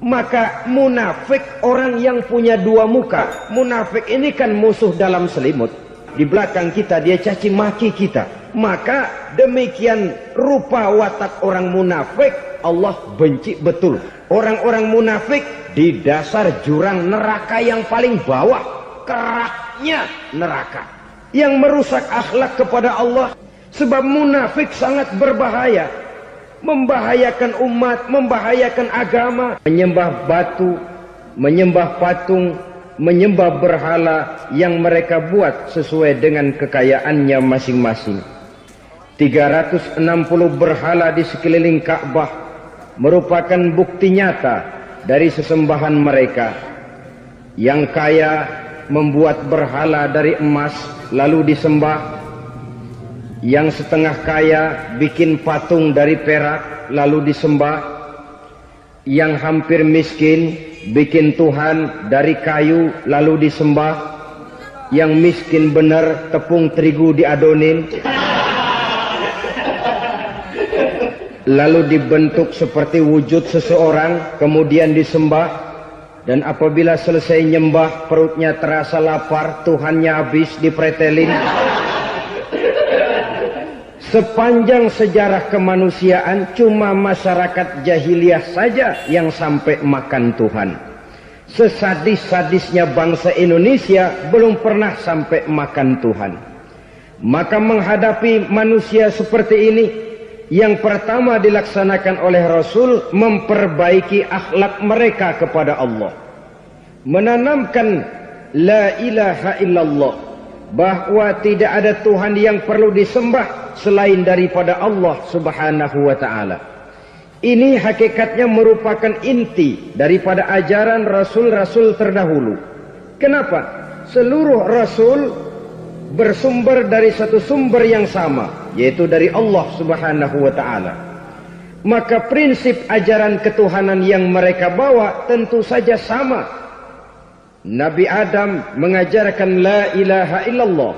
Maka munafik orang yang punya dua muka. Munafik ini kan musuh dalam selimut. Di belakang kita dia caci maki kita. Maka demikian rupa watak orang munafik Allah benci betul. Orang-orang munafik di dasar jurang neraka yang paling bawah, keraknya neraka, yang merusak akhlak kepada Allah. Sebab munafik sangat berbahaya, membahayakan umat, membahayakan agama. Menyembah batu, menyembah patung, menyembah berhala yang mereka buat sesuai dengan kekayaannya masing-masing. 360 berhala di sekeliling Ka'bah merupakan bukti nyata dari sesembahan mereka. Yang kaya membuat berhala dari emas lalu disembah. Yang setengah kaya bikin patung dari perak lalu disembah. Yang hampir miskin bikin Tuhan dari kayu lalu disembah. Yang miskin benar tepung terigu diadonin lalu dibentuk seperti wujud seseorang kemudian disembah. Dan apabila selesai nyembah perutnya terasa lapar, Tuhannya habis dipretelin. Sepanjang sejarah kemanusiaan cuma masyarakat jahiliyah saja yang sampai makan Tuhan. Sesadis-sadisnya bangsa Indonesia belum pernah sampai makan Tuhan. Maka menghadapi manusia seperti ini, yang pertama dilaksanakan oleh Rasul memperbaiki akhlak mereka kepada Allah. Menanamkan la ilaha illallah, bahwa tidak ada Tuhan yang perlu disembah selain daripada Allah subhanahu wa ta'ala. Ini hakikatnya merupakan inti daripada ajaran Rasul-Rasul terdahulu. Kenapa? Seluruh Rasul bersumber dari satu sumber yang sama, yaitu dari Allah subhanahu wa ta'ala. Maka prinsip ajaran ketuhanan yang mereka bawa tentu saja sama. Nabi Adam mengajarkan la ilaha illallah.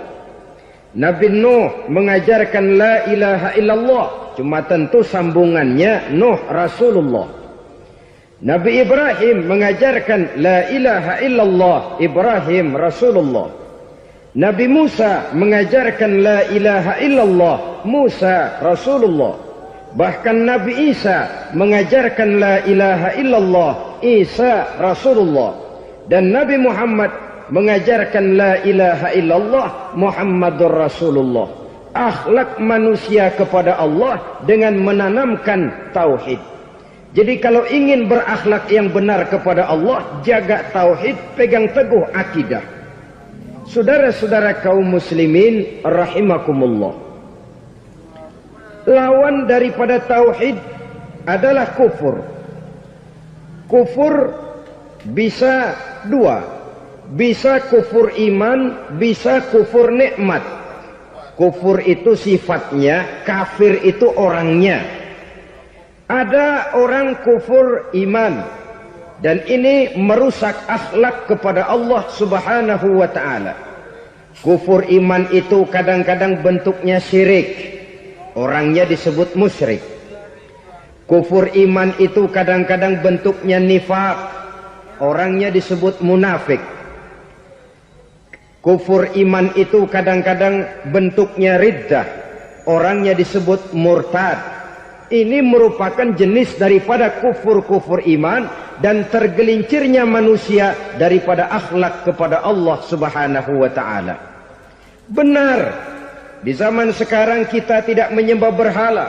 Nabi Nuh mengajarkan la ilaha illallah. Cuma tentu sambungannya Nuh Rasulullah. Nabi Ibrahim mengajarkan la ilaha illallah, Ibrahim Rasulullah. Nabi Musa mengajarkan la ilaha illallah, Musa Rasulullah. Bahkan Nabi Isa mengajarkan la ilaha illallah, Isa Rasulullah. Dan Nabi Muhammad mengajarkan la ilaha illallah, Muhammadur Rasulullah. Akhlak manusia kepada Allah dengan menanamkan tauhid. Jadi kalau ingin berakhlak yang benar kepada Allah, jaga tauhid, pegang teguh akidah. Saudara-saudara kaum muslimin rahimakumullah, lawan daripada tauhid adalah kufur. Kufur bisa dua, bisa kufur iman, bisa kufur nikmat. Kufur itu sifatnya, kafir itu orangnya. Ada orang kufur iman, dan ini merusak akhlak kepada Allah subhanahu wa ta'ala. Kufur iman itu kadang-kadang bentuknya syirik, orangnya disebut musyrik. Kufur iman itu kadang-kadang bentuknya nifaq, orangnya disebut munafik. Kufur iman itu kadang-kadang bentuknya riddah, orangnya disebut murtad. Ini merupakan jenis daripada kufur-kufur iman dan tergelincirnya manusia daripada akhlak kepada Allah subhanahu wa ta'ala. Benar, di zaman sekarang kita tidak menyembah berhala.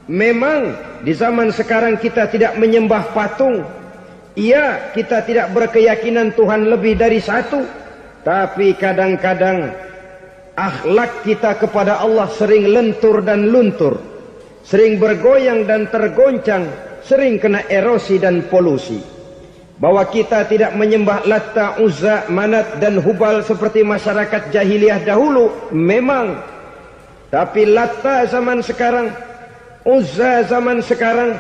Memang di zaman sekarang kita tidak menyembah patung. Iya, kita tidak berkeyakinan Tuhan lebih dari satu. Tapi kadang-kadang akhlak kita kepada Allah sering lentur dan luntur, sering bergoyang dan tergoncang, sering kena erosi dan polusi. Bahwa kita tidak menyembah Latta, Uzza, Manat dan Hubal seperti masyarakat jahiliyah dahulu, memang. Tapi Latta zaman sekarang, Uzza zaman sekarang,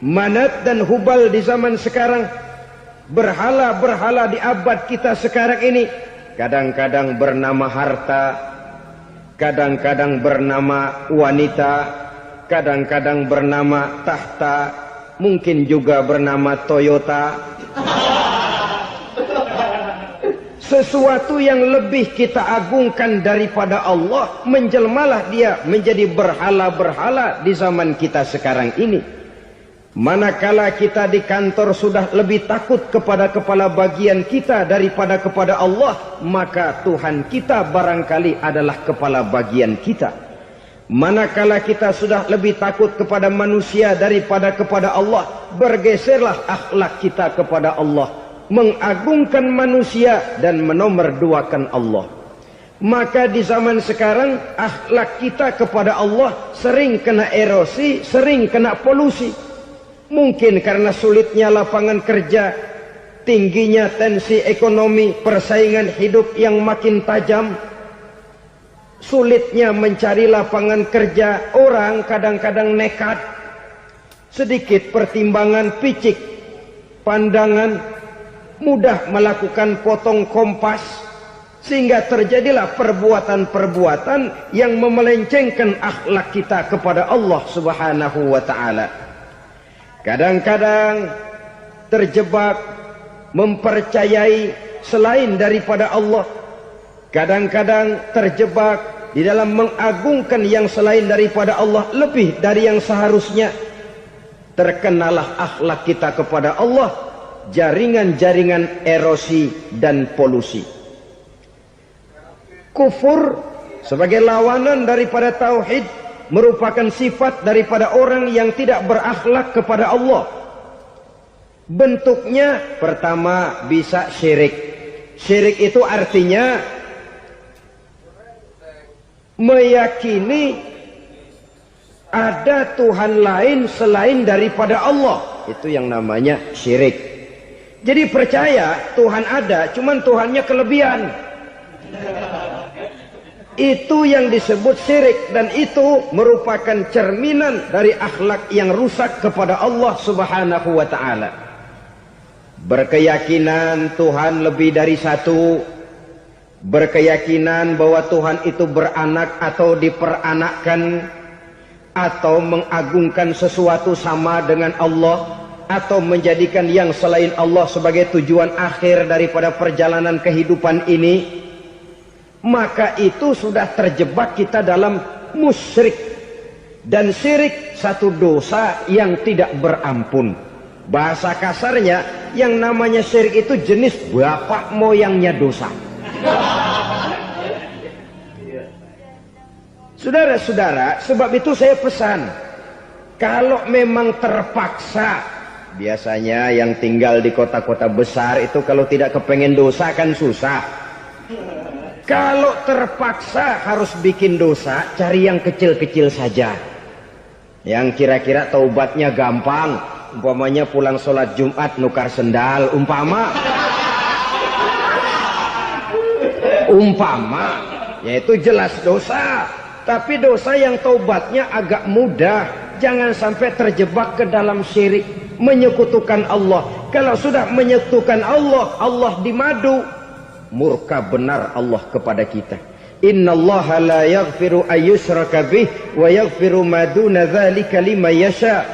Manat dan Hubal di zaman sekarang, berhala-berhala di abad kita sekarang ini, kadang-kadang bernama harta, kadang-kadang bernama wanita, kadang-kadang bernama tahta, mungkin juga bernama Toyota. Sesuatu yang lebih kita agungkan daripada Allah, menjelmalah dia menjadi berhala-berhala di zaman kita sekarang ini. Manakala kita di kantor sudah lebih takut kepada kepala bagian kita daripada kepada Allah, maka Tuhan kita barangkali adalah kepala bagian kita. Manakala kita sudah lebih takut kepada manusia daripada kepada Allah, bergeserlah akhlak kita kepada Allah, mengagungkan manusia dan menomorduakan Allah. Maka di zaman sekarang akhlak kita kepada Allah sering kena erosi, sering kena polusi. Mungkin karena sulitnya lapangan kerja, tingginya tensi ekonomi, persaingan hidup yang makin tajam, sulitnya mencari lapangan kerja, orang kadang-kadang nekat, sedikit pertimbangan, picik pandangan, mudah melakukan potong kompas, sehingga terjadilah perbuatan-perbuatan yang memelencengkan akhlak kita kepada Allah Subhanahu wa ta'ala. Kadang-kadang terjebak mempercayai selain daripada Allah. Kadang-kadang terjebak di dalam mengagungkan yang selain daripada Allah lebih dari yang seharusnya. Terkenalah akhlak kita kepada Allah jaringan-jaringan erosi dan polusi. Kufur sebagai lawanan daripada tauhid merupakan sifat daripada orang yang tidak berakhlak kepada Allah. Bentuknya pertama bisa syirik. Syirik itu artinya meyakini ada Tuhan lain selain daripada Allah. Itu yang namanya syirik. Jadi percaya Tuhan ada, cuman Tuhannya kelebihan. Itu yang disebut syirik, dan itu merupakan cerminan dari akhlak yang rusak kepada Allah Subhanahu wa ta'ala. Berkeyakinan Tuhan lebih dari satu, berkeyakinan bahwa Tuhan itu beranak atau diperanakkan, atau mengagungkan sesuatu sama dengan Allah, atau menjadikan yang selain Allah sebagai tujuan akhir daripada perjalanan kehidupan ini, maka itu sudah terjebak kita dalam musyrik. Dan syirik satu dosa yang tidak berampun. Bahasa kasarnya, yang namanya syirik itu jenis bapak moyangnya dosa. Saudara-saudara, sebab itu saya pesan, kalau memang terpaksa, biasanya yang tinggal di kota-kota besar itu kalau tidak kepengen dosa kan susah. Kalau terpaksa harus bikin dosa, cari yang kecil-kecil saja, yang kira-kira taubatnya gampang. Umpamanya pulang sholat Jumat nukar sendal, umpama, yaitu jelas dosa. Tapi dosa yang taubatnya agak mudah. Jangan sampai terjebak ke dalam syirik, menyekutukan Allah. Kalau sudah menyekutukan Allah, Allah dimadu, murka benar Allah kepada kita. Innallaha la yaghfiru ayyushraka bih wa yaghfiru ma duna dzalika liman yasha.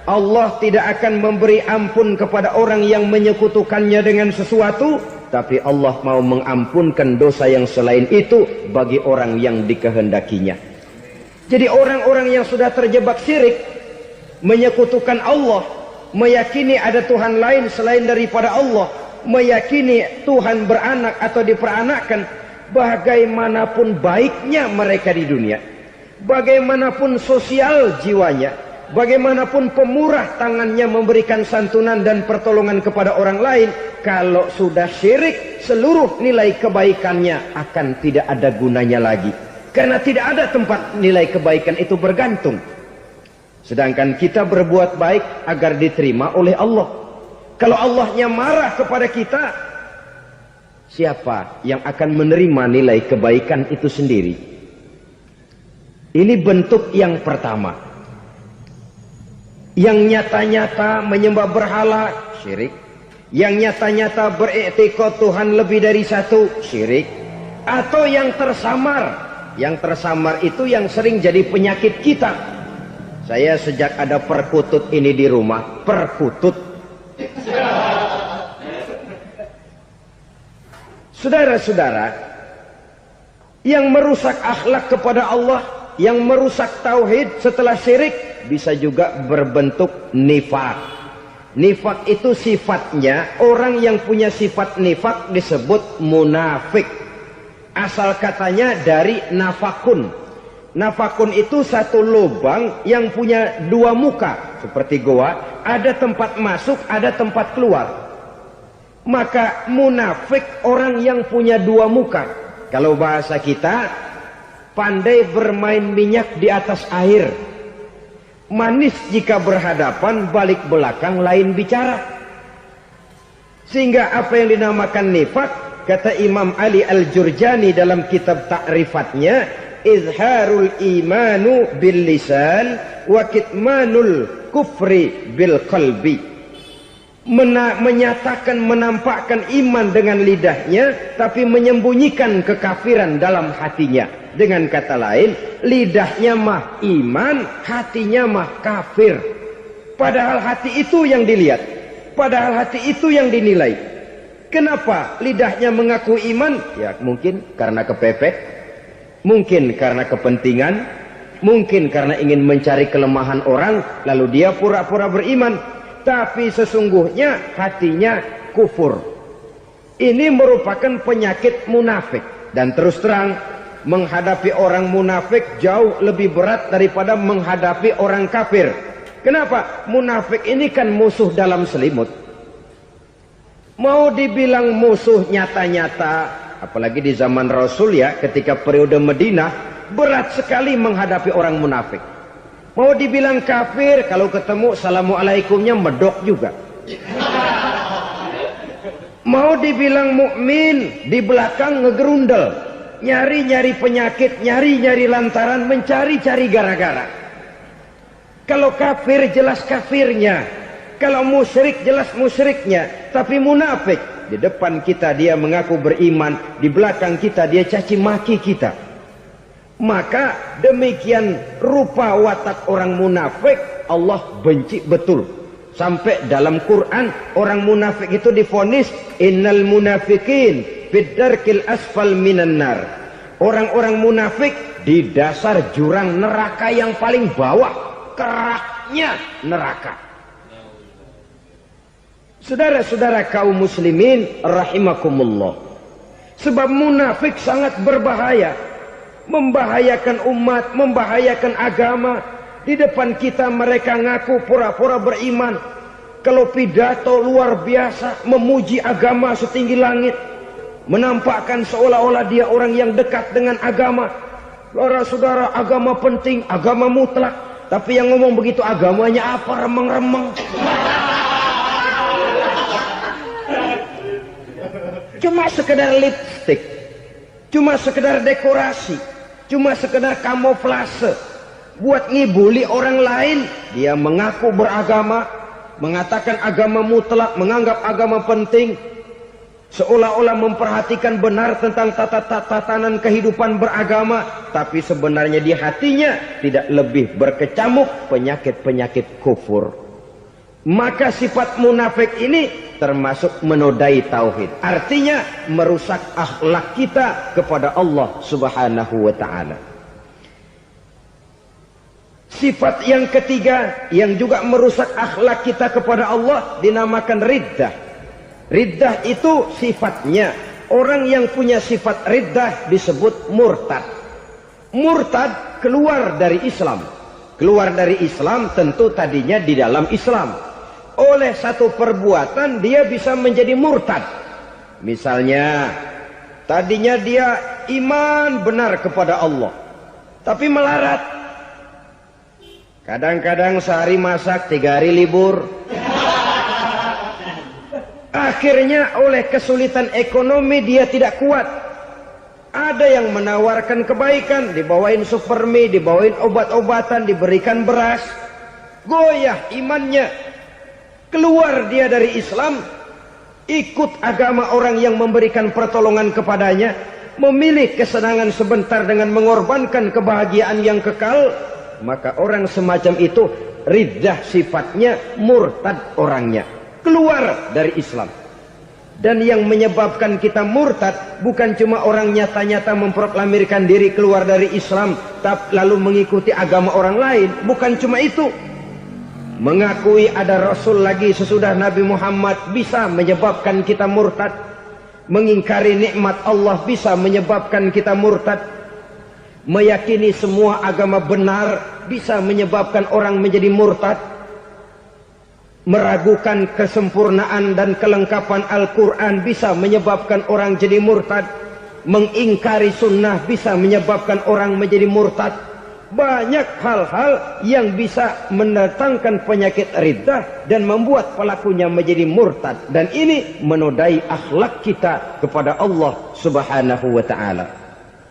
Allah tidak akan memberi ampun kepada orang yang menyekutukannya dengan sesuatu, tapi Allah mau mengampunkan dosa yang selain itu bagi orang yang dikehendakinya. Jadi orang-orang yang sudah terjebak syirik, menyekutukan Allah, meyakini ada Tuhan lain selain daripada Allah, meyakini Tuhan beranak atau diperanakkan, bagaimanapun baiknya mereka di dunia, bagaimanapun sosial jiwanya, bagaimanapun pemurah tangannya memberikan santunan dan pertolongan kepada orang lain, kalau sudah syirik, seluruh nilai kebaikannya akan tidak ada gunanya lagi. Karena tidak ada tempat nilai kebaikan itu bergantung. Sedangkan kita berbuat baik agar diterima oleh Allah. Kalau Allahnya marah kepada kita, siapa yang akan menerima nilai kebaikan itu sendiri? Ini bentuk yang pertama. Yang nyata-nyata menyembah berhala, syirik. Yang nyata-nyata beriktikad Tuhan lebih dari satu, syirik. Atau yang tersamar. Yang tersamar itu yang sering jadi penyakit kita. Saya sejak ada perkutut ini di rumah, perkutut. Saudara-saudara, yang merusak akhlak kepada Allah, yang merusak tauhid setelah syirik, bisa juga berbentuk nifak. Nifak itu sifatnya, orang yang punya sifat nifak disebut munafik. Asal katanya dari nafakun. Nafakun itu satu lubang yang punya dua muka, seperti goa, ada tempat masuk, ada tempat keluar. Maka munafik orang yang punya dua muka. Kalau bahasa kita, pandai bermain minyak di atas air. Manis jika berhadapan, balik belakang lain bicara. Sehingga apa yang dinamakan nifak, kata Imam Ali Al-Jurjani dalam kitab ta'rifatnya, izharul imanu bil lisan wa kitmanul kufri bil qalbi. Menyatakan, menampakkan iman dengan lidahnya, tapi menyembunyikan kekafiran dalam hatinya. Dengan kata lain, lidahnya mah iman, hatinya mah kafir. Padahal hati itu yang dilihat, padahal hati itu yang dinilai. Kenapa lidahnya mengaku iman? Ya mungkin karena kepepet, mungkin karena kepentingan, mungkin karena ingin mencari kelemahan orang, lalu dia pura-pura beriman. Tapi sesungguhnya hatinya kufur. Ini merupakan penyakit munafik. Dan terus terang, menghadapi orang munafik jauh lebih berat daripada menghadapi orang kafir. Kenapa? Munafik ini kan musuh dalam selimut. Mau dibilang musuh nyata-nyata, apalagi di zaman Rasul ya, ketika periode Madinah, berat sekali menghadapi orang munafik. Mau dibilang kafir, kalau ketemu assalamualaikumnya medok juga. Mau dibilang mukmin, di belakang ngegerundel, nyari-nyari penyakit, nyari-nyari lantaran, mencari-cari gara-gara. Kalau kafir jelas kafirnya, kalau musyrik jelas musyriknya. Tapi munafik, di depan kita dia mengaku beriman, di belakang kita dia caci maki kita. Maka demikian rupa watak orang munafik, Allah benci betul. Sampai dalam Quran orang munafik itu divonis innal munafikin fid darkil asfal minan nar. Orang-orang munafik di dasar jurang neraka yang paling bawah, keraknya neraka. Saudara-saudara kaum muslimin rahimakumullah. Sebab munafik sangat berbahaya. Membahayakan umat, membahayakan agama. Di depan kita mereka ngaku pura-pura beriman. Kalau pidato luar biasa, memuji agama setinggi langit, menampakkan seolah-olah dia orang yang dekat dengan agama. Saudara-saudara, agama penting, agama mutlak. Tapi yang ngomong begitu agamanya apa? Remeng-remeng. Cuma sekedar lipstick, cuma sekedar dekorasi, cuma sekedar kamuflase buat ngibuli orang lain. Dia mengaku beragama, mengatakan agama mutlak, menganggap agama penting, seolah-olah memperhatikan benar tentang tatanan kehidupan beragama, tapi sebenarnya di hatinya tidak lebih berkecamuk penyakit-penyakit kufur. Maka sifat munafik ini termasuk menodai tauhid. Artinya merusak akhlak kita kepada Allah Subhanahu wa ta'ala. Sifat yang ketiga yang juga merusak akhlak kita kepada Allah dinamakan riddah. Riddah itu sifatnya, orang yang punya sifat riddah disebut murtad. Murtad keluar dari Islam. Keluar dari Islam tentu tadinya di dalam Islam. Oleh satu perbuatan dia bisa menjadi murtad. Misalnya tadinya dia iman benar kepada Allah, tapi melarat. Kadang-kadang sehari masak, 3 hari libur. Akhirnya oleh kesulitan ekonomi dia tidak kuat. Ada yang menawarkan kebaikan, dibawain supermi, dibawain obat-obatan, diberikan beras. Goyah imannya. Keluar dia dari Islam, ikut agama orang yang memberikan pertolongan kepadanya, memilih kesenangan sebentar dengan mengorbankan kebahagiaan yang kekal. maka orang semacam itu riddah sifatnya, murtad orangnya, keluar dari Islam. Dan yang menyebabkan kita murtad bukan cuma orang nyata-nyata memproklamirkan diri keluar dari Islam tapi lalu mengikuti agama orang lain, bukan cuma itu. Mengakui ada Rasul lagi sesudah Nabi Muhammad bisa menyebabkan kita murtad. Mengingkari nikmat Allah bisa menyebabkan kita murtad. Meyakini semua agama benar bisa menyebabkan orang menjadi murtad. Meragukan kesempurnaan dan kelengkapan Al-Quran bisa menyebabkan orang jadi murtad. Mengingkari sunnah bisa menyebabkan orang menjadi murtad. Banyak hal-hal yang bisa mendatangkan penyakit riddah dan membuat pelakunya menjadi murtad. Dan ini menodai akhlak kita kepada Allah Subhanahu wa ta'ala.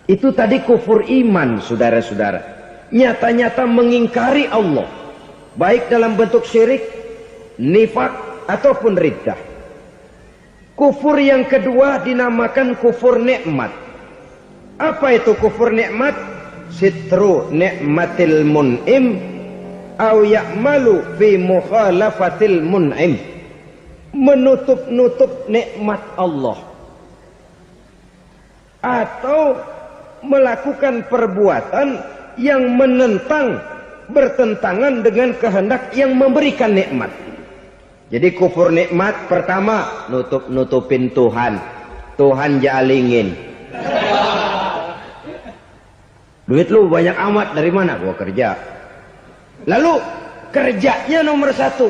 Itu tadi kufur iman, saudara-saudara. Nyata-nyata mengingkari Allah, baik dalam bentuk syirik, nifak, ataupun riddah. Kufur yang kedua dinamakan kufur nikmat. Apa itu kufur nikmat? Sitru ni'matil mun'im au ya'malu fi mukhalafatil mun'im. Menutup-nutup nikmat Allah atau melakukan perbuatan yang menentang, bertentangan dengan kehendak yang memberikan nikmat. Jadi kufur nikmat pertama, nutup-nutupin Tuhan. Tuhan jalingin. Duit lu banyak amat, dari mana? Gua kerja. Lalu kerjanya nomor satu.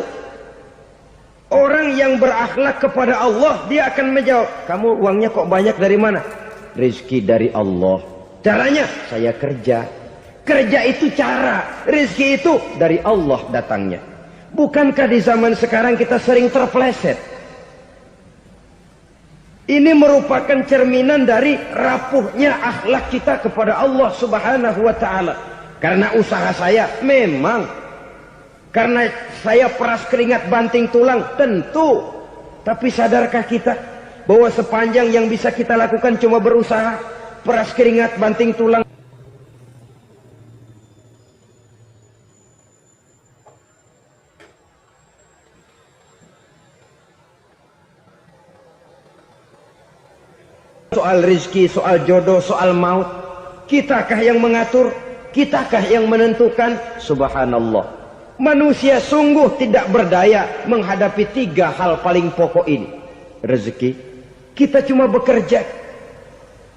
Orang yang berakhlak kepada Allah, dia akan menjawab, kamu uangnya kok banyak, dari mana? Rezeki dari Allah. Caranya, saya kerja. Kerja itu cara, rezeki itu dari Allah datangnya. Bukankah di zaman sekarang kita sering terpleset? Ini merupakan cerminan dari rapuhnya akhlak kita kepada Allah Subhanahu wa ta'ala. Karena usaha saya memang, karena saya peras keringat banting tulang, tentu. Tapi sadarkah kita bahwa sepanjang yang bisa kita lakukan cuma berusaha, peras keringat banting tulang? Soal rizki, soal jodoh, soal maut, kitakah yang mengatur? Kitakah yang menentukan? Subhanallah. Manusia sungguh tidak berdaya menghadapi tiga hal paling pokok ini. Rezeki, kita cuma bekerja.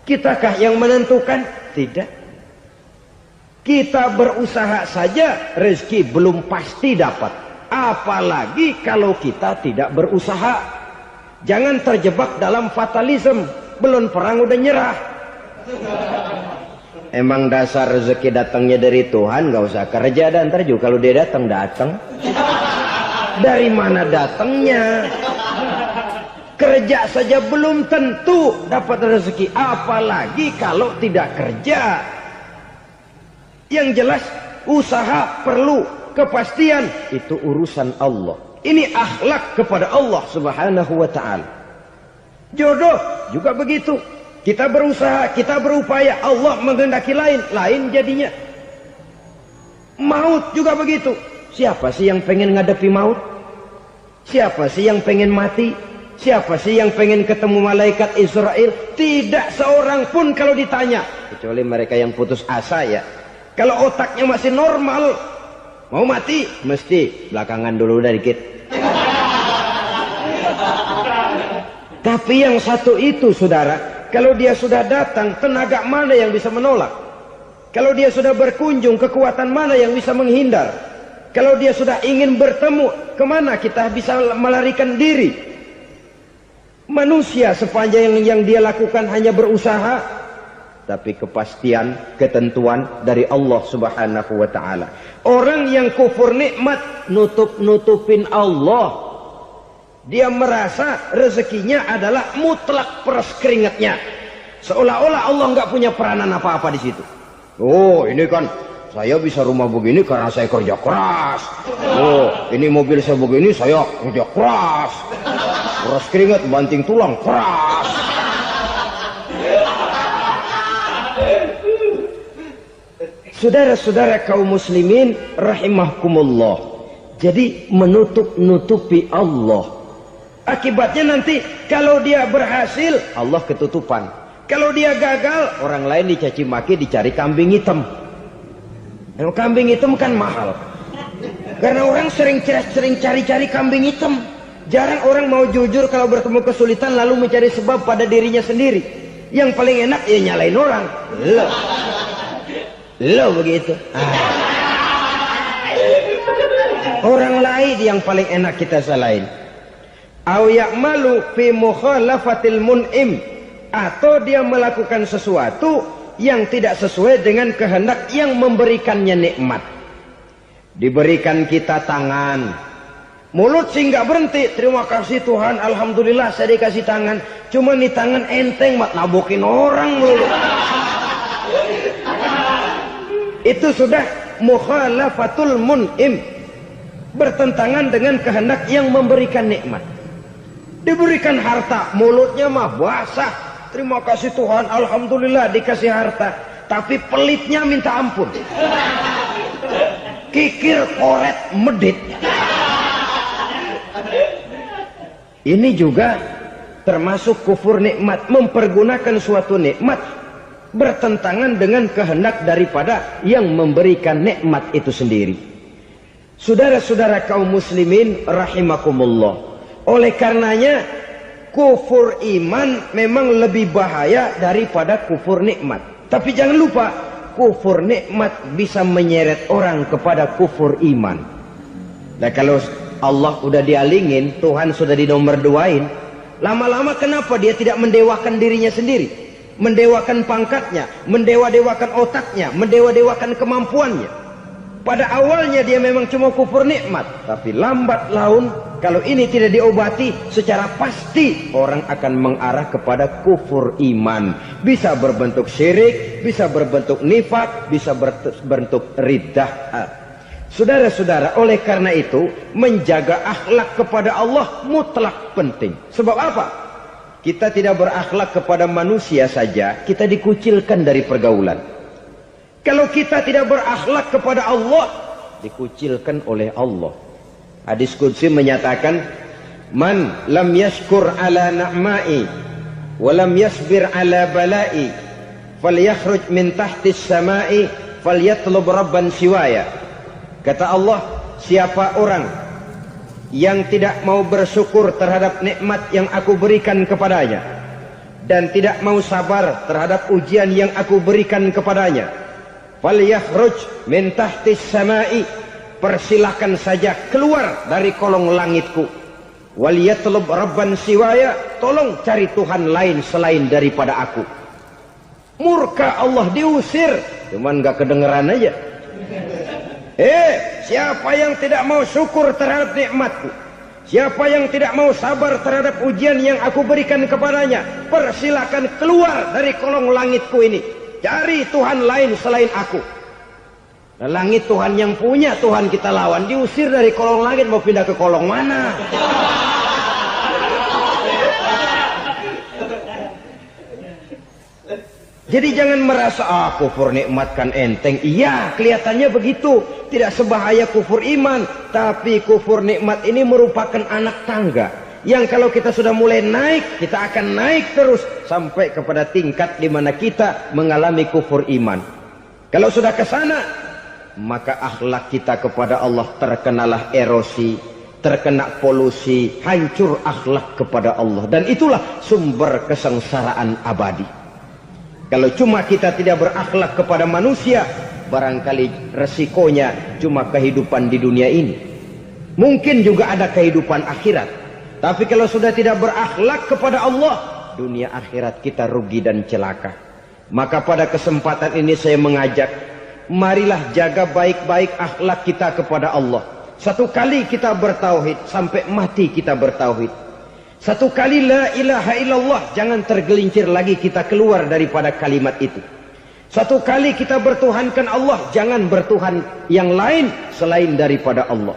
Kitakah yang menentukan? Tidak. Kita berusaha saja, rezeki belum pasti dapat. Apalagi kalau kita tidak berusaha. Jangan terjebak dalam fatalisme. Belum perang udah nyerah. Emang dasar rezeki datangnya dari Tuhan, gak usah kerja, dan ntar juga kalau dia datang. Dari mana datangnya? Kerja saja belum tentu dapat rezeki, apalagi kalau tidak kerja. Yang jelas usaha perlu kepastian, itu urusan Allah. Ini akhlak kepada Allah Subhanahu wa ta'ala. Jodoh juga begitu. Kita berusaha, kita berupaya, Allah menghendaki lain jadinya. Maut juga begitu. Siapa sih yang pengen ngadepi maut? Siapa sih yang pengen mati? Siapa sih yang pengen ketemu malaikat Israel? Tidak seorang pun kalau ditanya, kecuali mereka yang putus asa ya. Kalau otaknya masih normal, mau mati mesti belakangan dulu dah dikit. Tapi yang satu itu, saudara, kalau dia sudah datang, tenaga mana yang bisa menolak? Kalau dia sudah berkunjung, kekuatan mana yang bisa menghindar? Kalau dia sudah ingin bertemu, kemana kita bisa melarikan diri? Manusia sepanjang yang dia lakukan hanya berusaha, tapi kepastian, ketentuan dari Allah Subhanahu wa ta'ala. Orang yang kufur nikmat, nutupin Allah. Dia merasa rezekinya adalah mutlak peras keringatnya. Seolah-olah Allah nggak punya peranan apa-apa di situ. Oh, ini kan saya bisa rumah begini karena saya kerja keras. Oh, ini mobil saya begini, saya kerja keras. Peras keringat, banting tulang, keras. Saudara-saudara kaum muslimin rahimahkumullah. Jadi menutup-nutupi Allah. Akibatnya nanti kalau dia berhasil, Allah ketutupan. Kalau dia gagal, orang lain dicaci maki, dicari kambing hitam. Kambing hitam kan mahal. Karena orang sering cari-cari kambing hitam. Jarang orang mau jujur kalau bertemu kesulitan lalu mencari sebab pada dirinya sendiri. Yang paling enak ya nyalain orang. Lo begitu. Orang lain yang paling enak kita salahin. Au ya'malu fi mukhalafatil mun'im, atau dia melakukan sesuatu yang tidak sesuai dengan kehendak yang memberikannya nikmat. Diberikan kita tangan, mulut sih nggak berhenti. Terima kasih Tuhan, alhamdulillah saya dikasih tangan. Cuma nih tangan enteng mat nabokin orang mulu. Itu sudah mukhalafatul mun'im, bertentangan dengan kehendak yang memberikan nikmat. Diberikan harta, mulutnya mah basah. Terima kasih Tuhan, alhamdulillah dikasih harta. Tapi pelitnya minta ampun. Kikir, koret, medit. Ini juga termasuk kufur nikmat. Mempergunakan suatu nikmat bertentangan dengan kehendak daripada yang memberikan nikmat itu sendiri. Saudara-saudara kaum muslimin rahimakumullah. Oleh karenanya kufur iman memang lebih bahaya daripada kufur nikmat. Tapi jangan lupa, kufur nikmat bisa menyeret orang kepada kufur iman. Nah kalau Allah udah dialingin, Tuhan sudah dinomor duain, lama-lama kenapa dia tidak mendewakan dirinya sendiri? Mendewakan pangkatnya, mendewa-dewakan otaknya, mendewa-dewakan kemampuannya. Pada awalnya dia memang cuma kufur nikmat, tapi lambat laun kalau ini tidak diobati secara pasti orang akan mengarah kepada kufur iman. Bisa berbentuk syirik, bisa berbentuk nifak, bisa berbentuk riddah. Saudara-saudara, oleh karena itu menjaga akhlak kepada Allah mutlak penting. Sebab apa? Kita tidak berakhlak kepada manusia saja, kita dikucilkan dari pergaulan. Kalau kita tidak berakhlak kepada Allah, dikucilkan oleh Allah. Hadis qudsi menyatakan, man lam yashkur ala na'ma'i wa lam yasbir ala bala'i falyakhruj min tahtis sama'i falyatlub rabban siwaya. Kata Allah, siapa orang yang tidak mau bersyukur terhadap nikmat yang aku berikan kepadanya dan tidak mau sabar terhadap ujian yang aku berikan kepadanya, falyakhruj min tahtis sama'i, persilahkan saja keluar dari kolong langitku, waliyatlub rabban siwaya, tolong cari Tuhan lain selain daripada aku. Murka Allah, diusir, cuman gak kedengeran aja. Siapa yang tidak mau syukur terhadap nikmatku, siapa yang tidak mau sabar terhadap ujian yang aku berikan kepadanya, persilahkan keluar dari kolong langitku ini, cari Tuhan lain selain aku. Nah, langit Tuhan yang punya, Tuhan kita lawan, diusir dari kolong langit, mau pindah ke kolong mana? Jadi jangan merasa kufur nikmat kan enteng. Iya, kelihatannya begitu, tidak sebahaya kufur iman. Tapi kufur nikmat ini merupakan anak tangga yang kalau kita sudah mulai naik, kita akan naik terus sampai kepada tingkat di mana kita mengalami kufur iman. Kalau sudah ke sana, maka akhlak kita kepada Allah terkenalah erosi, terkena polusi, hancur akhlak kepada Allah, dan itulah sumber kesengsaraan abadi. Kalau cuma kita tidak berakhlak kepada manusia, barangkali resikonya cuma kehidupan di dunia ini. Mungkin juga ada kehidupan akhirat. Tapi kalau sudah tidak berakhlak kepada Allah, dunia akhirat kita rugi dan celaka. Maka pada kesempatan ini saya mengajak, marilah jaga baik-baik akhlak kita kepada Allah. Satu kali kita bertauhid, sampai mati kita bertauhid. Satu kali la ilaha illallah, jangan tergelincir lagi kita keluar daripada kalimat itu. Satu kali kita bertuhankan Allah, jangan bertuhan yang lain selain daripada Allah.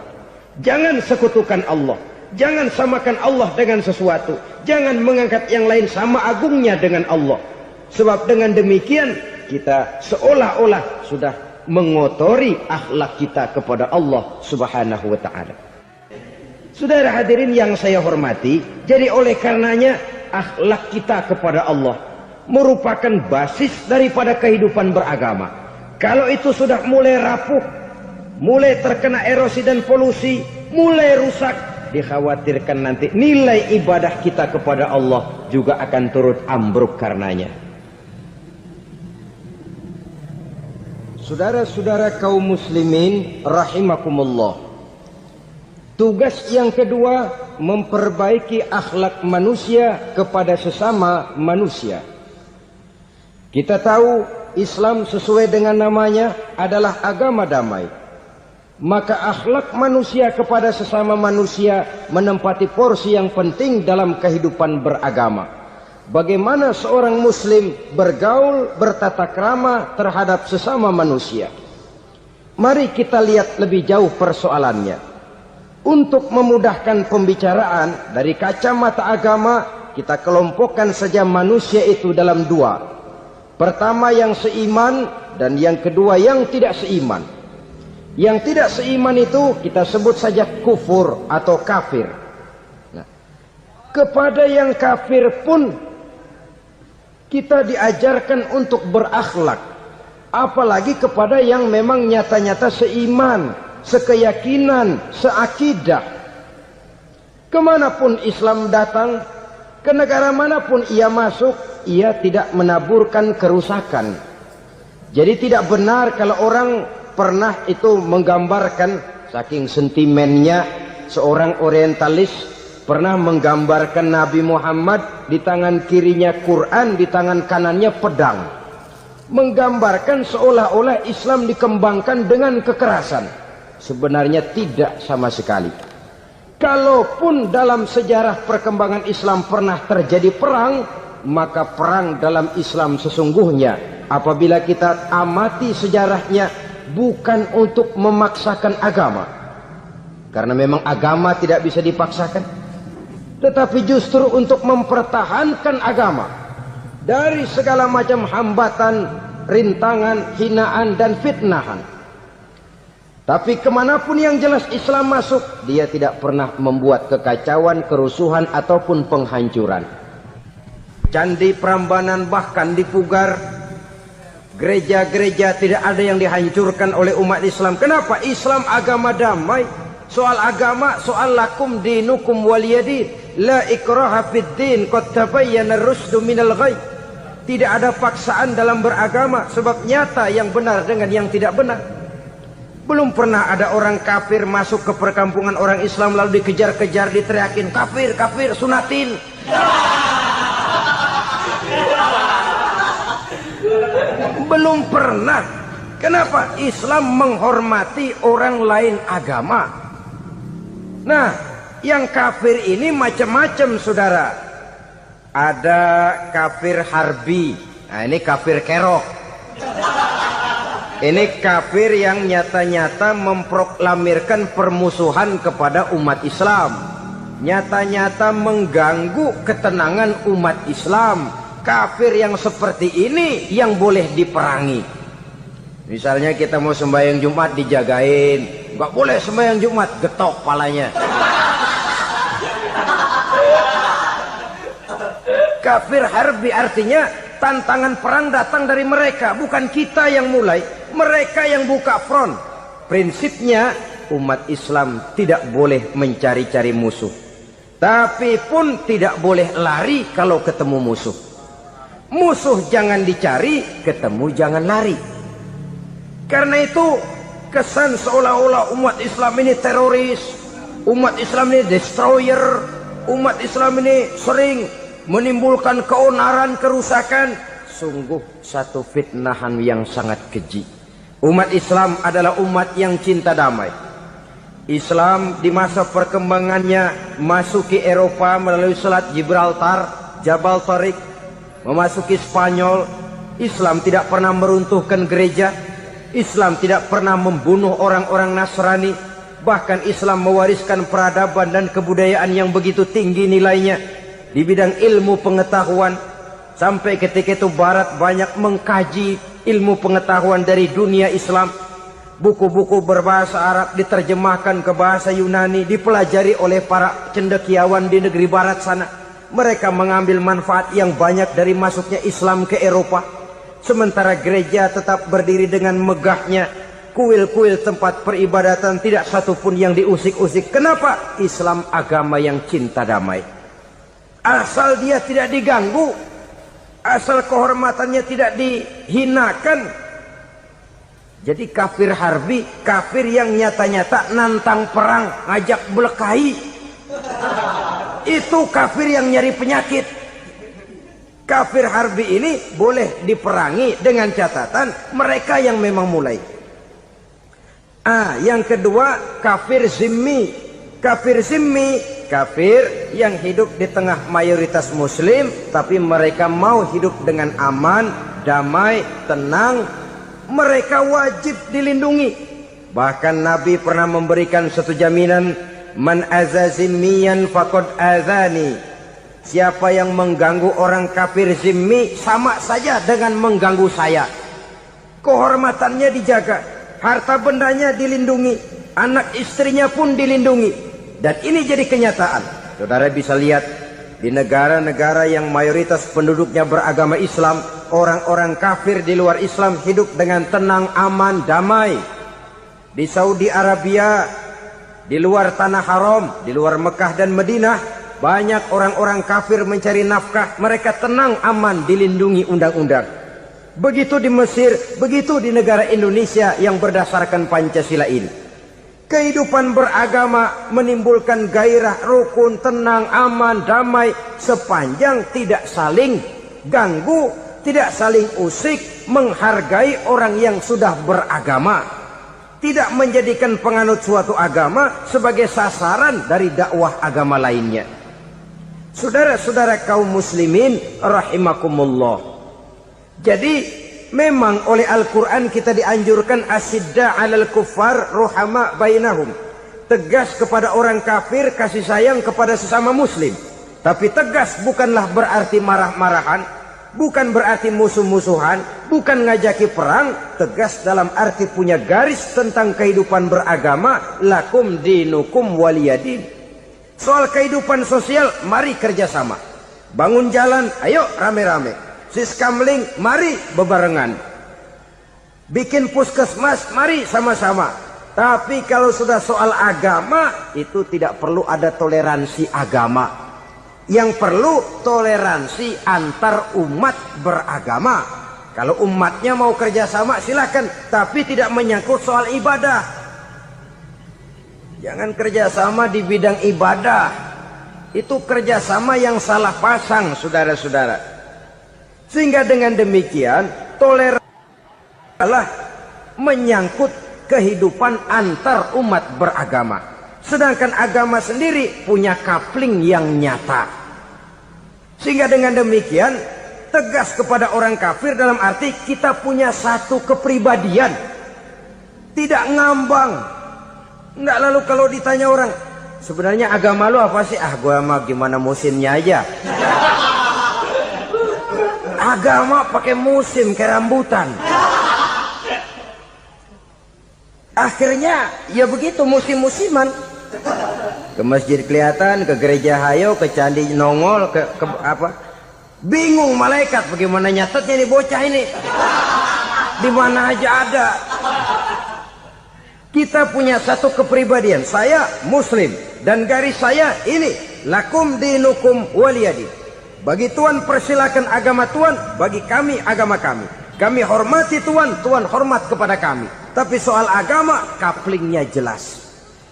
Jangan sekutukan Allah, jangan samakan Allah dengan sesuatu, jangan mengangkat yang lain sama agungnya dengan Allah. Sebab dengan demikian kita seolah-olah sudah mengotori akhlak kita kepada Allah Subhanahu wa taala. Saudara hadirin yang saya hormati, jadi oleh karenanya akhlak kita kepada Allah merupakan basis daripada kehidupan beragama. Kalau itu sudah mulai rapuh, mulai terkena erosi dan polusi, mulai rusak, dikhawatirkan nanti nilai ibadah kita kepada Allah juga akan turut ambruk karenanya. Saudara-saudara kaum muslimin rahimakumullah, tugas yang kedua memperbaiki akhlak manusia kepada sesama manusia. Kita tahu Islam sesuai dengan namanya adalah agama damai. Maka akhlak manusia kepada sesama manusia menempati porsi yang penting dalam kehidupan beragama. Bagaimana seorang muslim bergaul, bertata krama terhadap sesama manusia. Mari kita lihat lebih jauh persoalannya. Untuk memudahkan pembicaraan dari kacamata agama, kita kelompokkan saja manusia itu dalam dua. Pertama yang seiman dan yang kedua yang tidak seiman. Yang tidak seiman itu kita sebut saja kufur atau kafir. Nah, kepada yang kafir pun kita diajarkan untuk berakhlak. Apalagi kepada yang memang nyata-nyata seiman, sekeyakinan, seakidah. Kemanapun Islam datang, ke negara manapun ia masuk, ia tidak menaburkan kerusakan. Jadi tidak benar kalau orang pernah itu menggambarkan, saking sentimennya seorang orientalis pernah menggambarkan Nabi Muhammad di tangan kirinya Quran, di tangan kanannya pedang. Menggambarkan seolah-olah Islam dikembangkan dengan kekerasan. Sebenarnya tidak sama sekali. Kalaupun dalam sejarah perkembangan Islam pernah terjadi perang, maka perang dalam Islam sesungguhnya apabila kita amati sejarahnya bukan untuk memaksakan agama, karena memang agama tidak bisa dipaksakan, tetapi justru untuk mempertahankan agama dari segala macam hambatan, rintangan, hinaan dan fitnahan. Tapi kemanapun yang jelas Islam masuk, dia tidak pernah membuat kekacauan, kerusuhan ataupun penghancuran. Candi Prambanan bahkan dipugar, gereja-gereja tidak ada yang dihancurkan oleh umat Islam. Kenapa? Islam agama damai. Soal agama, soal lakum dinukum waliyadin, la ikraha fid din, qad tabayyana ar-rusdu minal ghayy. Tidak ada paksaan dalam beragama, sebab nyata yang benar dengan yang tidak benar. Belum pernah ada orang kafir masuk ke perkampungan orang Islam lalu dikejar-kejar, diteriakin kafir, kafir, sunatin. Belum pernah. Kenapa? Islam menghormati orang lain agama. Nah, yang kafir ini macam-macam saudara. Ada kafir harbi. Nah, ini kafir kerok. Ini kafir yang nyata-nyata memproklamirkan permusuhan kepada umat Islam. Nyata-nyata mengganggu ketenangan umat Islam. Kafir yang seperti ini yang boleh diperangi. Misalnya kita mau sembahyang Jumat dijagain, nggak boleh sembahyang Jumat, getok palanya. Kafir harbi artinya tantangan perang datang dari mereka, bukan kita yang mulai, mereka yang buka front. Prinsipnya umat Islam tidak boleh mencari-cari musuh, tapi pun tidak boleh lari kalau ketemu musuh. Musuh jangan dicari, ketemu jangan lari. Karena itu kesan seolah-olah umat Islam ini teroris, umat Islam ini destroyer, umat Islam ini sering menimbulkan keonaran, kerusakan. Sungguh satu fitnahan yang sangat keji. Umat Islam adalah umat yang cinta damai. Islam di masa perkembangannya masuki Eropa melalui Selat Gibraltar, Jabal Tariq, memasuki Spanyol. Islam tidak pernah meruntuhkan gereja. Islam tidak pernah membunuh orang-orang Nasrani. Bahkan Islam mewariskan peradaban dan kebudayaan yang begitu tinggi nilainya di bidang ilmu pengetahuan. Sampai ketika itu Barat banyak mengkaji, ilmu pengetahuan dari dunia Islam. Buku-buku berbahasa Arab diterjemahkan ke bahasa Yunani, dipelajari oleh para cendekiawan di negeri barat sana. Mereka mengambil manfaat yang banyak dari masuknya Islam ke Eropa. Sementara gereja tetap berdiri dengan megahnya. Kuil-kuil tempat peribadatan tidak satupun yang diusik-usik. Kenapa? Islam agama yang cinta damai. Asal dia tidak diganggu, asal kehormatannya tidak dihinakan. Jadi kafir harbi, kafir yang nyata-nyata nantang perang, ngajak berkelahi. Itu kafir yang nyari penyakit. Kafir harbi ini boleh diperangi dengan catatan mereka yang memang mulai. Yang kedua, kafir zimmi. Kafir zimmi, kafir yang hidup di tengah mayoritas muslim, tapi mereka mau hidup dengan aman, damai, tenang. Mereka wajib dilindungi. Bahkan Nabi pernah memberikan satu jaminan, man azazimmiyan faqad azani. Siapa yang mengganggu orang kafir zimmi sama saja dengan mengganggu saya. Kehormatannya dijaga, harta bendanya dilindungi, anak istrinya pun dilindungi. Dan ini jadi kenyataan. Saudara bisa lihat di negara-negara yang mayoritas penduduknya beragama Islam, orang-orang kafir di luar Islam hidup dengan tenang, aman, damai. Di Saudi Arabia, di luar tanah haram, di luar Mekah dan Madinah, banyak orang-orang kafir mencari nafkah. Mereka tenang, aman, dilindungi undang-undang. Begitu di Mesir, begitu di negara Indonesia yang berdasarkan Pancasila ini. Kehidupan beragama menimbulkan gairah, rukun, tenang, aman, damai, sepanjang tidak saling ganggu, tidak saling usik, menghargai orang yang sudah beragama, tidak menjadikan penganut suatu agama sebagai sasaran dari dakwah agama lainnya. Saudara-saudara kaum muslimin rahimakumullah. Jadi memang oleh Al-Quran kita dianjurkan asidda alal kuffar ruhama bainahum. Tegas kepada orang kafir, kasih sayang kepada sesama muslim. Tapi tegas bukanlah berarti marah-marahan, bukan berarti musuh-musuhan, bukan ngajaki perang. Tegas dalam arti punya garis tentang kehidupan beragama. Lakum dinukum waliyadin. Soal kehidupan sosial, mari kerjasama. Bangun jalan, ayo rame-rame. Siskamling, mari bebarengan. Bikin puskesmas, mari sama-sama. Tapi kalau sudah soal agama, itu tidak perlu ada toleransi agama. Yang perlu toleransi antar umat beragama. Kalau umatnya mau kerjasama silakan, tapi tidak menyangkut soal ibadah. Jangan kerjasama di bidang ibadah. Itu kerjasama yang salah pasang, saudara-saudara. Sehingga dengan demikian toleransi adalah menyangkut kehidupan antar umat beragama. Sedangkan agama sendiri punya coupling yang nyata. Sehingga dengan demikian tegas kepada orang kafir dalam arti kita punya satu kepribadian. Tidak ngambang. Enggak, lalu kalau ditanya orang, sebenarnya agama lu apa sih? Gua mah gimana musimnya aja. Agama pakai musim kayak rambutan. Akhirnya ya begitu, musim-musiman. Ke masjid kelihatan, ke gereja hayo, ke candi nongol, ke apa? Bingung malaikat bagaimana nyatetnya nih bocah ini. Di mana aja ada. Kita punya satu kepribadian. Saya muslim dan garis saya ini, lakum dinukum waliyadin. Bagi Tuhan persilakan agama Tuhan, bagi kami agama kami. Kami hormati Tuhan, Tuhan hormat kepada kami. Tapi soal agama, couplingnya jelas.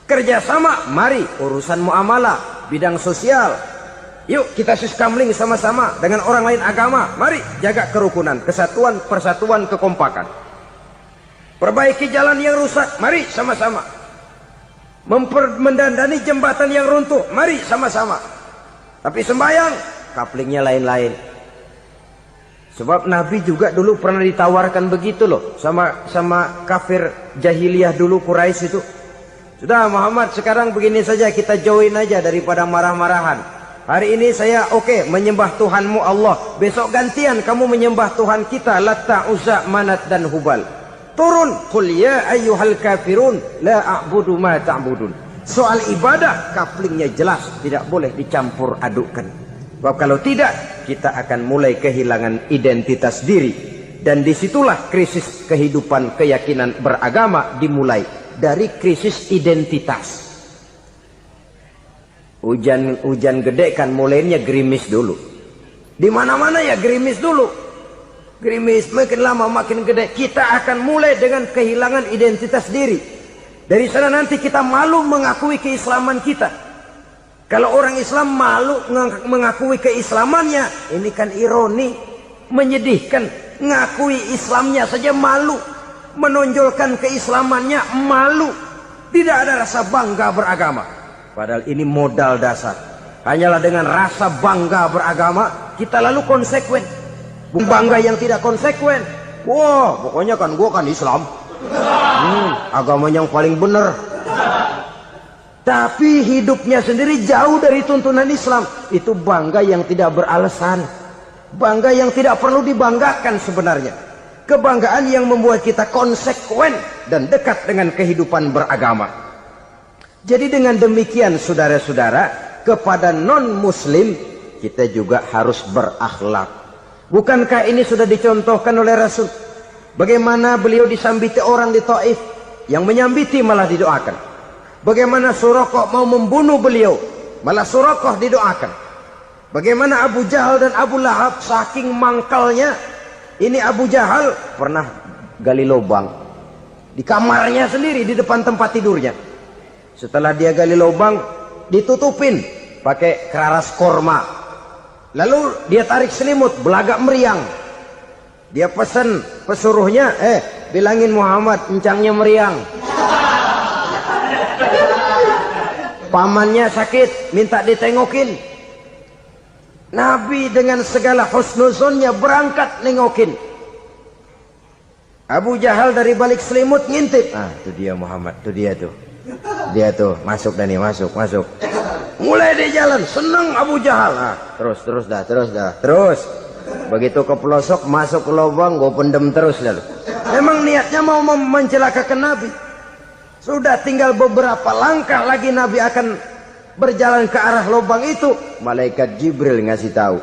Kerjasama, mari urusan muamalah, bidang sosial. Yuk kita siskamling sama-sama dengan orang lain agama. Mari jaga kerukunan, kesatuan, persatuan, kekompakan. Perbaiki jalan yang rusak, mari sama-sama. Mendandani jembatan yang runtuh, mari sama-sama. Tapi sembahyang, couplingnya lain-lain. Sebab Nabi juga dulu pernah ditawarkan begitu loh sama kafir jahiliyah dulu, Quraisy itu. Sudah Muhammad, sekarang begini saja, kita join aja daripada marah-marahan. Hari ini saya menyembah Tuhanmu Allah. Besok gantian kamu menyembah Tuhan kita Latta, Uzza, Manat dan Hubal. Turun, qul ya ayyuhal kafirun la a'budu ma ta'budun. Soal ibadah kaplingnya jelas, tidak boleh dicampur adukkan. Sebab kalau tidak, kita akan mulai kehilangan identitas diri. Dan disitulah krisis kehidupan keyakinan beragama dimulai. Dari krisis identitas. Hujan gede kan mulainya gerimis dulu. Di mana-mana ya gerimis dulu. Gerimis makin lama makin gede. Kita akan mulai dengan kehilangan identitas diri. Dari sana nanti kita malu mengakui keislaman kita. Kalau orang Islam malu mengakui keislamannya, ini kan ironi, menyedihkan. Ngakui Islamnya saja malu, menonjolkan keislamannya malu. Tidak ada rasa bangga beragama. Padahal ini modal dasar. Hanyalah dengan rasa bangga beragama kita lalu konsekuen. Bangga yang tidak konsekuen, wah pokoknya kan gua kan Islam, agama yang paling benar. Tapi hidupnya sendiri jauh dari tuntunan Islam. Itu bangga yang tidak beralasan, bangga yang tidak perlu dibanggakan sebenarnya. Kebanggaan yang membuat kita konsekuen dan dekat dengan kehidupan beragama. Jadi dengan demikian saudara-saudara, kepada non-muslim kita juga harus berakhlak. Bukankah ini sudah dicontohkan oleh Rasul? Bagaimana beliau disambiti orang di Taif, yang menyambiti malah didoakan. Bagaimana Suraqah mau membunuh beliau, malah Suraqah didoakan. Bagaimana Abu Jahal dan Abu Lahab saking mangkalnya. Ini Abu Jahal pernah gali lubang di kamarnya sendiri, di depan tempat tidurnya. Setelah dia gali lubang, ditutupin pakai keraras korma. Lalu dia tarik selimut, belagak meriang. Dia pesan pesuruhnya, bilangin Muhammad, encangnya meriang. Pamannya sakit, minta ditengokin. Nabi dengan segala husnuzonnya berangkat nengokin. Abu Jahal dari balik selimut ngintip. Itu dia Muhammad, itu dia tuh. Dia tuh masuk dah nih, masuk. Mulai dia jalan, senang Abu Jahal. Terus dah. Begitu ke pelosok, masuk ke lubang, gue pendem terus lalu. Memang niatnya mau mencelakakan Nabi. Sudah tinggal beberapa langkah lagi Nabi akan berjalan ke arah lubang itu. Malaikat Jibril ngasih tahu,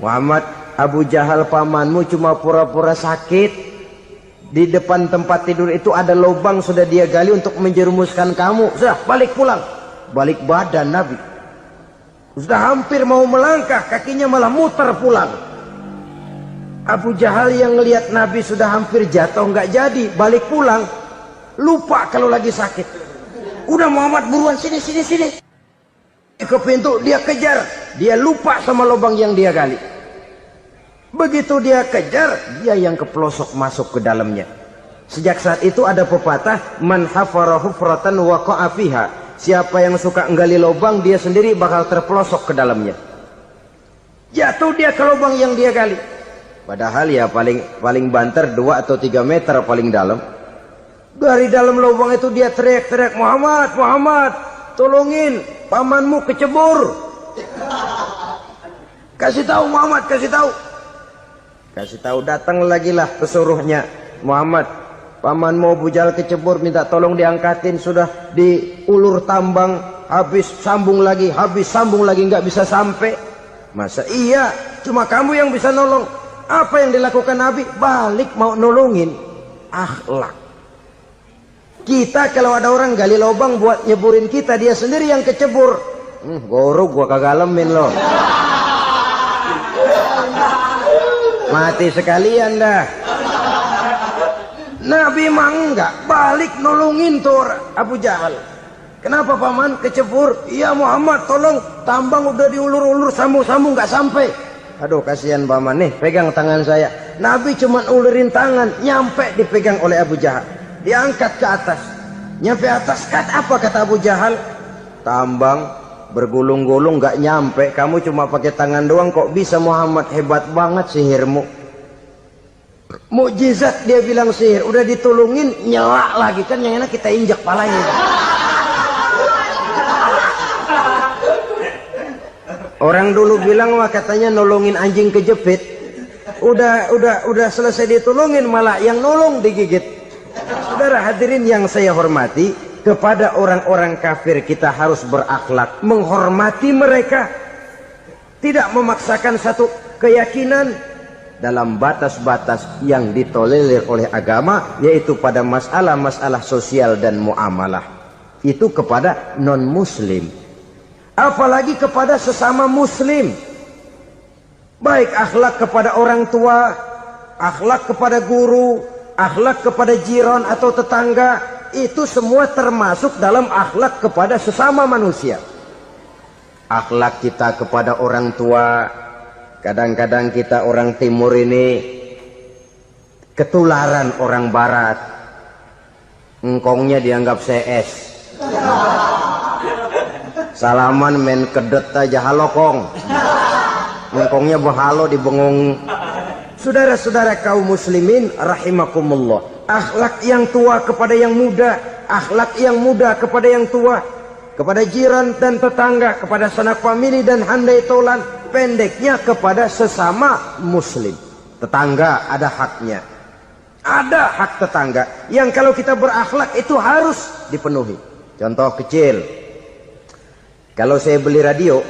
Muhammad, Abu Jahal pamanmu cuma pura-pura sakit. Di depan tempat tidur itu ada lubang sudah dia gali untuk menjerumuskan kamu. Sudah balik pulang. Balik badan Nabi. Sudah hampir mau melangkah, kakinya malah muter pulang. Abu Jahal yang ngelihat Nabi sudah hampir jatuh nggak jadi, balik pulang. Lupa kalau lagi sakit. Udah Muhammad buruan sini. Ke pintu dia kejar. Dia lupa sama lubang yang dia gali. Begitu dia kejar, dia yang ke pelosok masuk ke dalamnya. Sejak saat itu ada pepatah, man hafara hufratan waqa'a fiha. Siapa yang suka nggali lubang, dia sendiri bakal terpelosok ke dalamnya. Jatuh dia ke lubang yang dia gali. Padahal ya paling banter 2 atau 3 meter paling dalam. Dari dalam lubang itu dia teriak-teriak, Muhammad, tolongin, pamanmu kecebur. Kasih tahu Muhammad, kasih tahu, datang lagi lah pesuruhnya. Muhammad, pamanmu Abu Jahal kecebur, minta tolong diangkatin. Sudah diulur tambang, habis sambung lagi, nggak bisa sampai. Masa iya, cuma kamu yang bisa nolong. Apa yang dilakukan Nabi? Balik mau nolongin. Akhlak. Kita kalau ada orang gali lubang buat nyeburin kita, dia sendiri yang kecebur. Gorok gua kagak lemin loh. Mati sekalian dah. Nabi mah enggak, balik nolongin tuh Abu Jahal. Kenapa paman kecebur? Iya Muhammad, tolong, tambang udah diulur-ulur, sambung-sambung nggak sampai. Aduh kasihan paman, nih pegang tangan saya. Nabi cuma ulurin tangan, nyampe dipegang oleh Abu Jahal. Diangkat ke atas. Nyampe atas, apa kata Abu Jahal? Tambang bergulung-gulung nggak nyampe, kamu cuma pakai tangan doang kok bisa Muhammad, hebat banget sihirmu. Mukjizat dia bilang sihir, udah ditolongin nyelak lagi, kan yang enak kita injak palanya. Orang dulu bilang wah katanya nolongin anjing kejepit. Udah selesai ditolongin malah yang nolong digigit. Saudara hadirin yang saya hormati, kepada orang-orang kafir kita harus berakhlak, menghormati mereka, tidak memaksakan satu keyakinan dalam batas-batas yang ditolerir oleh agama, yaitu pada masalah-masalah sosial dan muamalah. Itu kepada non-muslim, apalagi kepada sesama muslim. Baik akhlak kepada orang tua, akhlak kepada guru, akhlak kepada jiran atau tetangga, itu semua termasuk dalam akhlak kepada sesama manusia. Akhlak kita kepada orang tua, kadang-kadang kita orang timur ini ketularan orang barat. Engkongnya dianggap CS. Salaman main kedet aja, halo kong. Engkongnya berhalo di bengong. Saudara-saudara kaum muslimin rahimakumullah, akhlak yang tua kepada yang muda, akhlak yang muda kepada yang tua, kepada jiran dan tetangga, kepada sanak famili dan handai tolan, pendeknya kepada sesama muslim. Tetangga ada haknya, ada hak tetangga yang kalau kita berakhlak itu harus dipenuhi. Contoh kecil, kalau saya beli radio,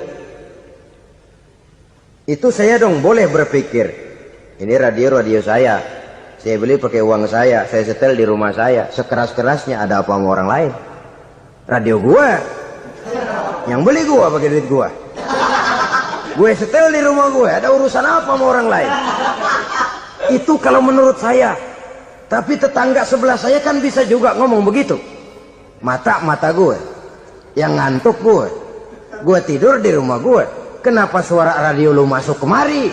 itu saya dong boleh berpikir, ini radio saya beli pakai uang saya setel di rumah saya, sekeras-kerasnya ada apa sama orang lain? Radio gua, yang beli gua pakai duit gua, gue setel di rumah gue, ada urusan apa sama orang lain? Itu kalau menurut saya. Tapi tetangga sebelah saya kan bisa juga ngomong begitu. Mata gue, yang ngantuk gue tidur di rumah gue, kenapa suara radio lu masuk kemari?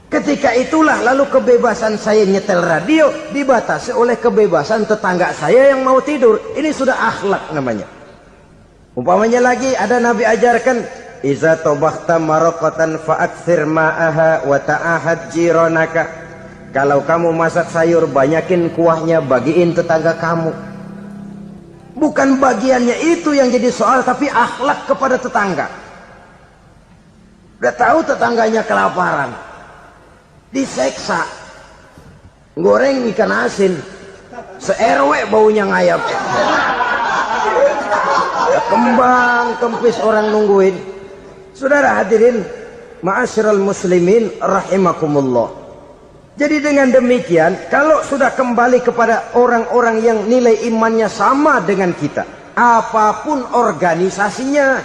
Ketika itulah lalu kebebasan saya nyetel radio dibatasi oleh kebebasan tetangga saya yang mau tidur. Ini sudah akhlak namanya. Umpamanya lagi ada Nabi ajarkan, iza tobakhta maraqatan fa'akthir ma'aha wa ta'ahad jiranaka. Kalau kamu masak sayur, banyakin kuahnya, bagiin tetangga kamu. Bukan bagiannya itu yang jadi soal, tapi akhlak kepada tetangga. Udah tahu tetangganya kelaparan, diseksa, goreng ikan asin, se-RW baunya ngayap, kembang kempis orang nungguin. Saudara hadirin ma'asyiral muslimin rahimakumullah. Jadi dengan demikian, kalau sudah kembali kepada orang-orang yang nilai imannya sama dengan kita, apapun organisasinya,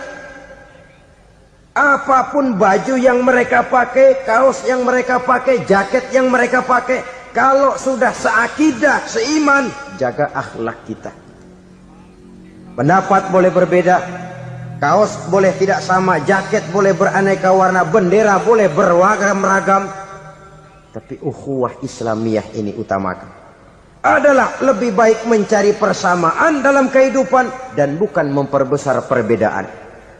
apapun baju yang mereka pakai, kaos yang mereka pakai, jaket yang mereka pakai, kalau sudah seakidah, seiman, jaga akhlak kita. Pendapat boleh berbeda, kaos boleh tidak sama, jaket boleh beraneka warna, bendera boleh beragam-ragam, tapi ukhuwah Islamiyah ini utamakan. Adalah lebih baik mencari persamaan dalam kehidupan dan bukan memperbesar perbedaan.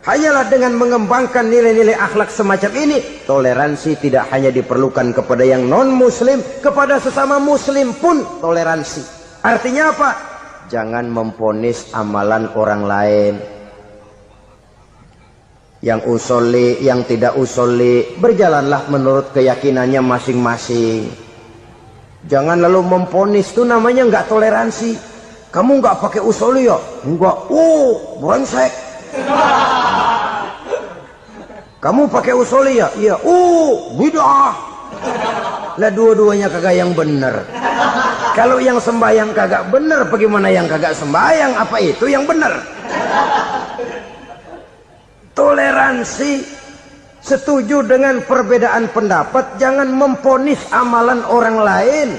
Hanyalah dengan mengembangkan nilai-nilai akhlak semacam ini, toleransi tidak hanya diperlukan kepada yang non-muslim, kepada sesama muslim pun toleransi. Artinya apa? Jangan memponis amalan orang lain. Yang usolli, yang tidak usolli, berjalanlah menurut keyakinannya masing-masing. Jangan lalu memponis, itu namanya nggak toleransi. Kamu nggak pakai usolli ya? Enggak. Brengsek. Kamu pakai usolli ya? Iya. Bid'ah. Lah dua-duanya kagak yang bener. Kalau yang sembahyang kagak bener, bagaimana yang kagak sembahyang? Apa itu yang bener? Toleransi, setuju dengan perbedaan pendapat, jangan memponis amalan orang lain.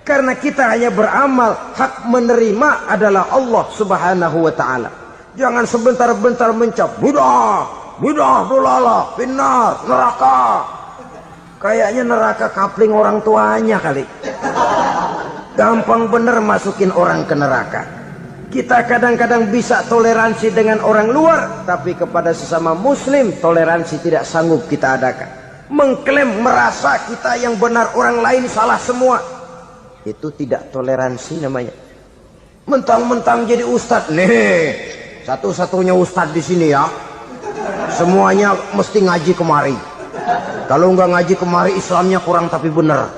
Karena kita hanya beramal, hak menerima adalah Allah Subhanahu wa ta'ala. Jangan sebentar-bentar mencap bid'ah dolalah, finnar, neraka. Kayaknya neraka kapling orang tuanya kali. Gampang bener masukin orang ke neraka. Kita kadang-kadang bisa toleransi dengan orang luar, tapi kepada sesama muslim toleransi tidak sanggup kita adakan. Mengklaim merasa kita yang benar, orang lain salah semua, itu tidak toleransi namanya. Mentang-mentang jadi ustadz, nih satu-satunya ustadz di sini ya, Semuanya mesti ngaji kemari. Kalau nggak ngaji kemari Islamnya kurang tapi bener.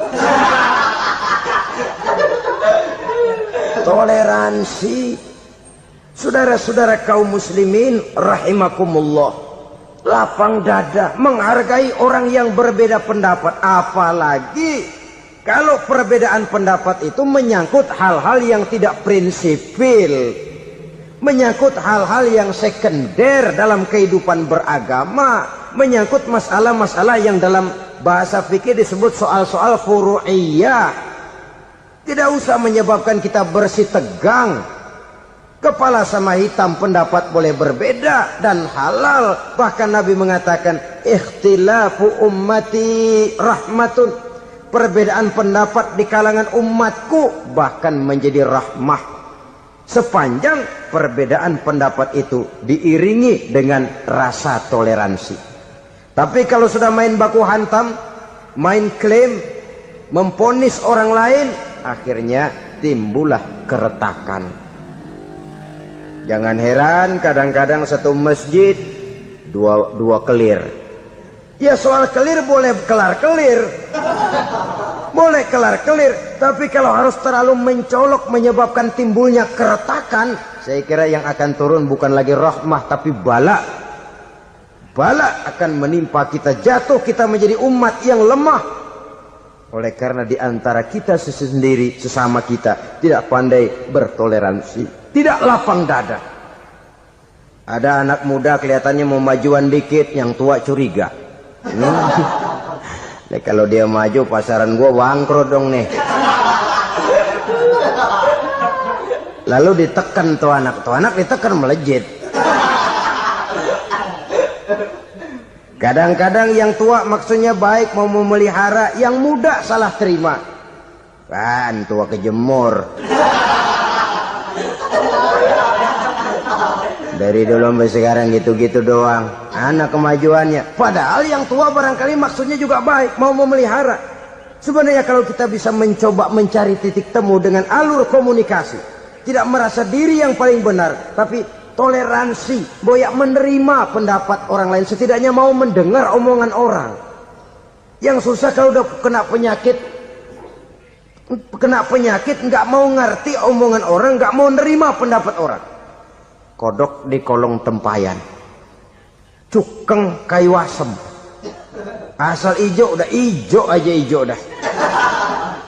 Toleransi. Saudara-saudara kaum muslimin rahimakumullah, lapang dada menghargai orang yang berbeda pendapat, apalagi kalau perbedaan pendapat itu menyangkut hal-hal yang tidak prinsipil, menyangkut hal-hal yang sekunder dalam kehidupan beragama, menyangkut masalah-masalah yang dalam bahasa fikih disebut soal-soal furu'iyah. Tidak usah menyebabkan kita bersih tegang. Kepala sama hitam pendapat boleh berbeda dan halal. Bahkan Nabi mengatakan ikhtilafu ummati rahmatun. Perbedaan pendapat di kalangan umatku bahkan menjadi rahmah, sepanjang perbedaan pendapat itu diiringi dengan rasa toleransi. Tapi kalau sudah main baku hantam, main klaim, memponis orang lain, akhirnya timbullah keretakan. Jangan heran kadang-kadang satu masjid dua kelir. Ya soal kelir boleh kelar-kelir, boleh kelar-kelir, tapi kalau harus terlalu mencolok menyebabkan timbulnya keretakan, saya kira yang akan turun bukan lagi rahmah tapi bala. Bala akan menimpa kita, jatuh kita menjadi umat yang lemah. Oleh karena di antara kita sendiri, sesama kita tidak pandai bertoleransi, tidak lapang dada. Ada anak muda kelihatannya mau majuan dikit, yang tua curiga. Nah, kalau dia maju pasaran gua bangkrut dong nih. Lalu ditekan tuh anak ditekan melejit. Kadang-kadang yang tua maksudnya baik, mau memelihara, yang muda salah terima. Kan tua kejemur. Dari dulu sampai sekarang gitu-gitu doang, anak kemajuannya. Padahal yang tua barangkali maksudnya juga baik, mau memelihara. Sebenarnya kalau kita bisa mencoba mencari titik temu dengan alur komunikasi, tidak merasa diri yang paling benar, tapi toleransi, boyak menerima pendapat orang lain, setidaknya mau mendengar omongan orang. Yang susah kalau udah kena penyakit, nggak mau ngerti omongan orang, nggak mau nerima pendapat orang. Kodok di kolong tempayan, cukeng kayu asem, asal ijo udah ijo aja ijo dah.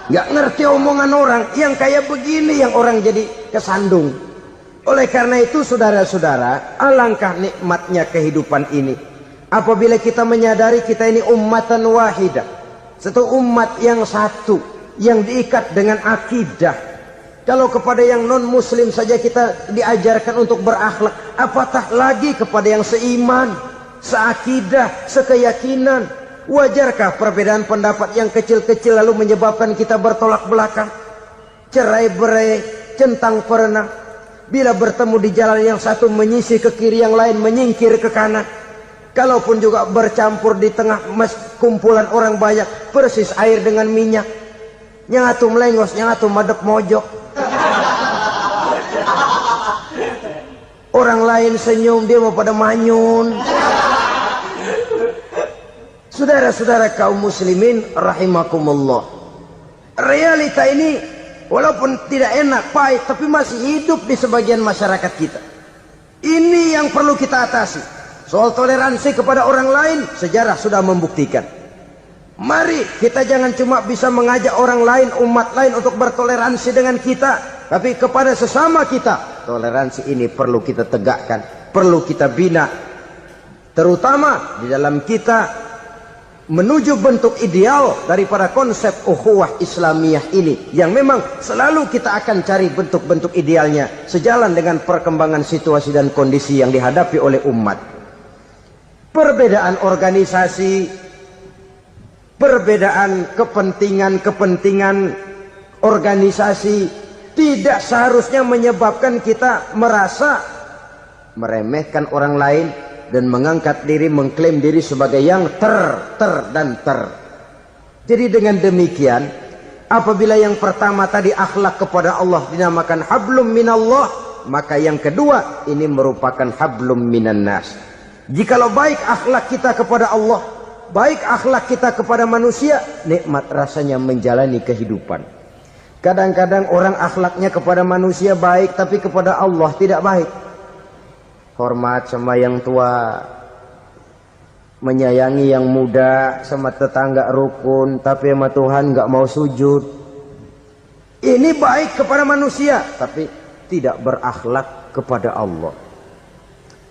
Nggak ngerti omongan orang, yang kayak begini yang orang jadi kesandung. Oleh karena itu saudara-saudara, alangkah nikmatnya kehidupan ini apabila kita menyadari kita ini ummatan wahidah, satu umat yang satu, yang diikat dengan akidah. Kalau kepada yang non muslim saja kita diajarkan untuk berakhlak, apatah lagi kepada yang seiman, seakidah, sekeyakinan. Wajarkah perbedaan pendapat yang kecil-kecil lalu menyebabkan kita bertolak belakang, cerai-berai, centang perenang? Bila bertemu di jalan yang satu menyisih ke kiri, yang lain menyingkir ke kanan. Kalaupun juga bercampur di tengah kumpulan orang banyak, persis air dengan minyak. Yang atu melengos, yang atu madep mojok. Orang lain senyum, dia mau pada manyun. Saudara-saudara kaum muslimin rahimakumullah, realita ini walaupun tidak enak, pahit, tapi masih hidup di sebagian masyarakat kita. Ini yang perlu kita atasi. Soal toleransi kepada orang lain, sejarah sudah membuktikan. Mari kita jangan cuma bisa mengajak orang lain, umat lain untuk bertoleransi dengan kita, tapi kepada sesama kita. Toleransi ini perlu kita tegakkan, perlu kita bina, terutama di dalam kita menuju bentuk ideal daripada konsep ukhuwah Islamiyah ini, yang memang selalu kita akan cari bentuk-bentuk idealnya sejalan dengan perkembangan situasi dan kondisi yang dihadapi oleh umat. Perbedaan organisasi, perbedaan kepentingan organisasi tidak seharusnya menyebabkan kita merasa meremehkan orang lain dan mengangkat diri, mengklaim diri sebagai yang dan ter. Jadi dengan demikian, apabila yang pertama tadi akhlak kepada Allah dinamakan hablum minallah, maka yang kedua ini merupakan hablum minan nas. Jikalau baik akhlak kita kepada Allah, baik akhlak kita kepada manusia, nikmat rasanya menjalani kehidupan. Kadang-kadang orang akhlaknya kepada manusia baik, tapi kepada Allah tidak baik. Hormat sama yang tua, menyayangi yang muda, sama tetangga rukun, tapi sama Tuhan nggak mau sujud. Ini baik kepada manusia, tapi tidak berakhlak kepada Allah.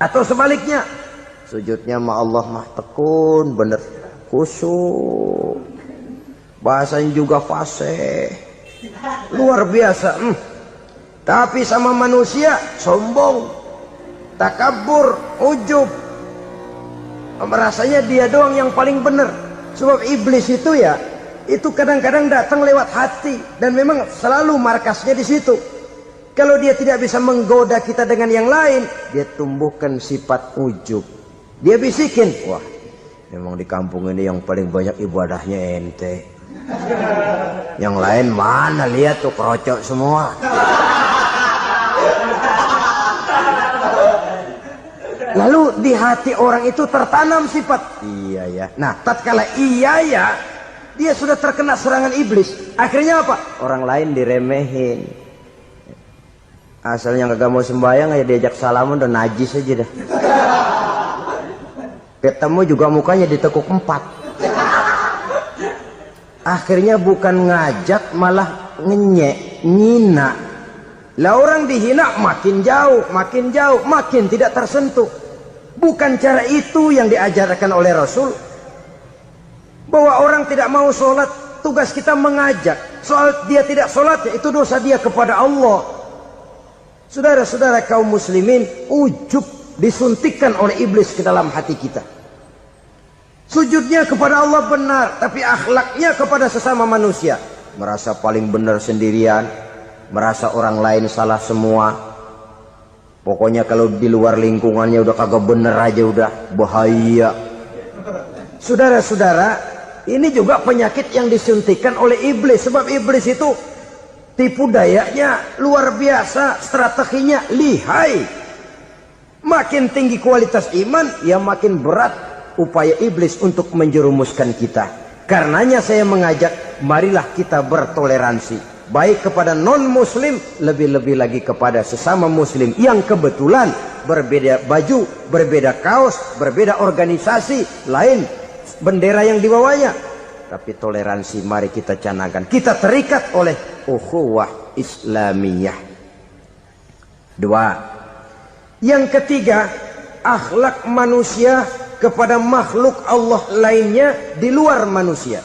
Atau sebaliknya, sujudnya sama Allah mah tekun, bener khusyuk, bahasanya juga fasih, luar biasa. Tapi sama manusia sombong, takabur, ujub, merasanya dia doang yang paling benar. Sebab iblis itu ya, itu kadang-kadang datang lewat hati, dan memang selalu markasnya di situ. Kalau dia tidak bisa menggoda kita dengan yang lain, dia tumbuhkan sifat ujub. Dia bisikin, wah memang di kampung ini yang paling banyak ibadahnya ente. Yang lain mana, lihat tuh kerocok semua. Lalu di hati orang itu tertanam sifat iya ya. Nah, tatkala iya ya, dia sudah terkena serangan iblis. Akhirnya apa? Orang lain diremehin. Asalnya kagak mau sembahyang aja diajak salaman udah najis aja dah. Ketemu juga mukanya ditekuk 4. Akhirnya bukan ngajak malah ngenyek, ngina. Lah orang dihina makin jauh, makin tidak tersentuh. Bukan cara itu yang diajarkan oleh Rasul. Bahwa orang tidak mau sholat, tugas kita mengajak. Soal dia tidak sholat, ya itu dosa dia kepada Allah. Saudara-saudara kaum muslimin, ujub disuntikkan oleh iblis ke dalam hati kita. Sujudnya kepada Allah benar, tapi akhlaknya kepada sesama manusia merasa paling benar sendirian, merasa orang lain salah semua. Pokoknya kalau di luar lingkungannya udah kagak bener aja udah bahaya. Saudara-saudara, ini juga penyakit yang disuntikkan oleh iblis. Sebab iblis itu tipu dayanya luar biasa, strateginya lihai. Makin tinggi kualitas iman, ya makin berat upaya iblis untuk menjerumuskan kita. Karenanya saya mengajak, marilah kita bertoleransi. Baik kepada non-muslim, lebih-lebih lagi kepada sesama muslim yang kebetulan berbeda baju, berbeda kaos, berbeda organisasi, lain bendera yang dibawanya. Tapi toleransi mari kita canangkan. Kita terikat oleh ukhuwah Islamiyah. 2. Yang ketiga, akhlak manusia kepada makhluk Allah lainnya di luar manusia.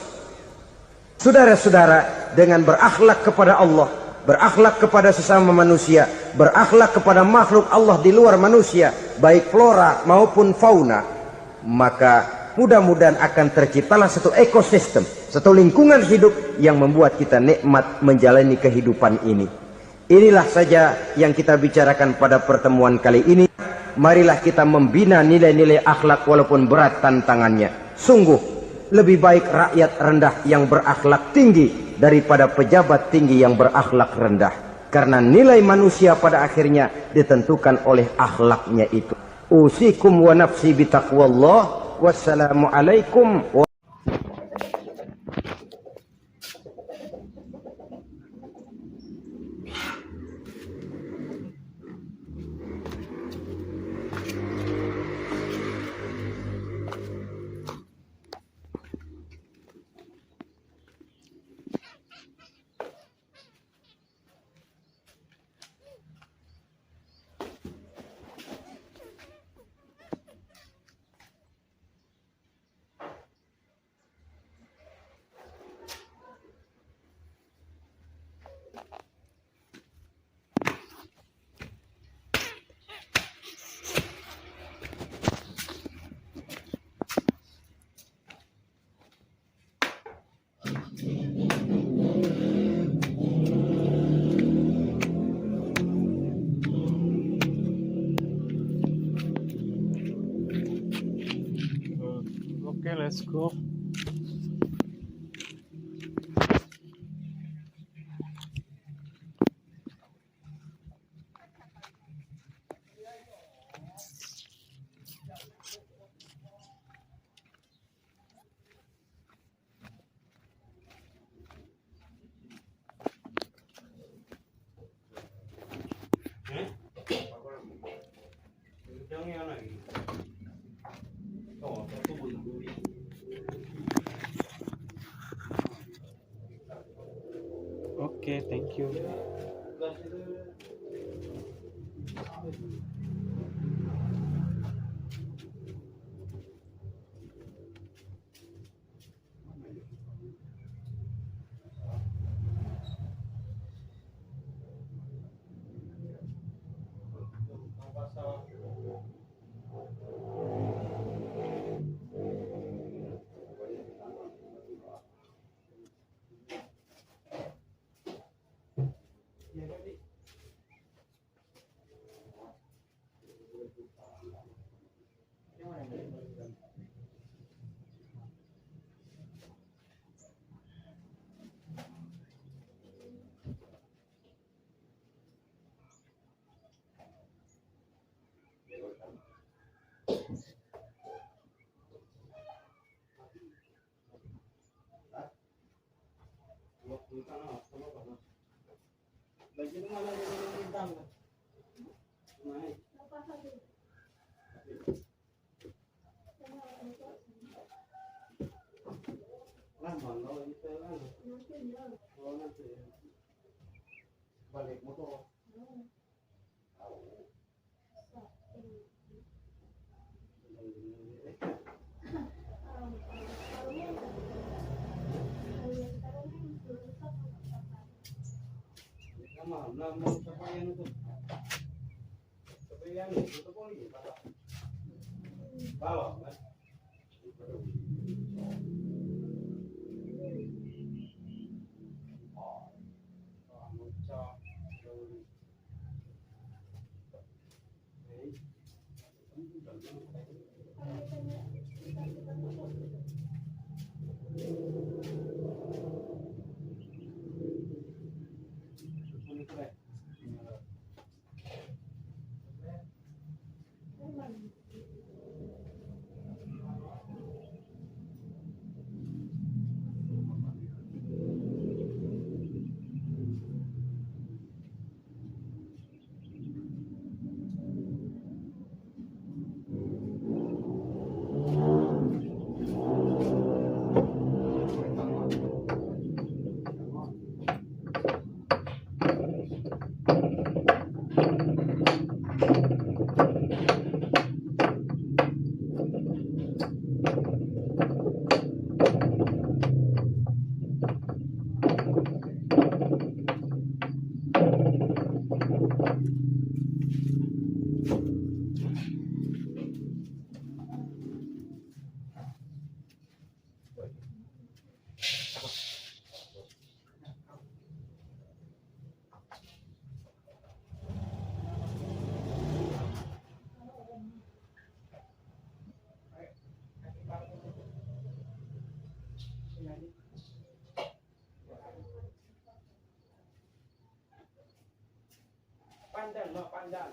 Saudara-saudara, dengan berakhlak kepada Allah, berakhlak kepada sesama manusia, berakhlak kepada makhluk Allah di luar manusia, baik flora maupun fauna, maka mudah-mudahan akan terciptalah satu ekosistem, satu lingkungan hidup yang membuat kita nikmat menjalani kehidupan ini. Inilah saja yang kita bicarakan pada pertemuan kali ini. Marilah kita membina nilai-nilai akhlak walaupun berat tantangannya. Sungguh lebih baik rakyat rendah yang berakhlak tinggi daripada pejabat tinggi yang berakhlak rendah. Karena nilai manusia pada akhirnya ditentukan oleh akhlaknya itu. Usikum wa nafsi bitaqwallah. Wassalamualaikum. Okay, let's go. Thank you. Balik motor. Nama sapayan itu. Sapayan itu poli, bawa, kan? Pandan, no pandan.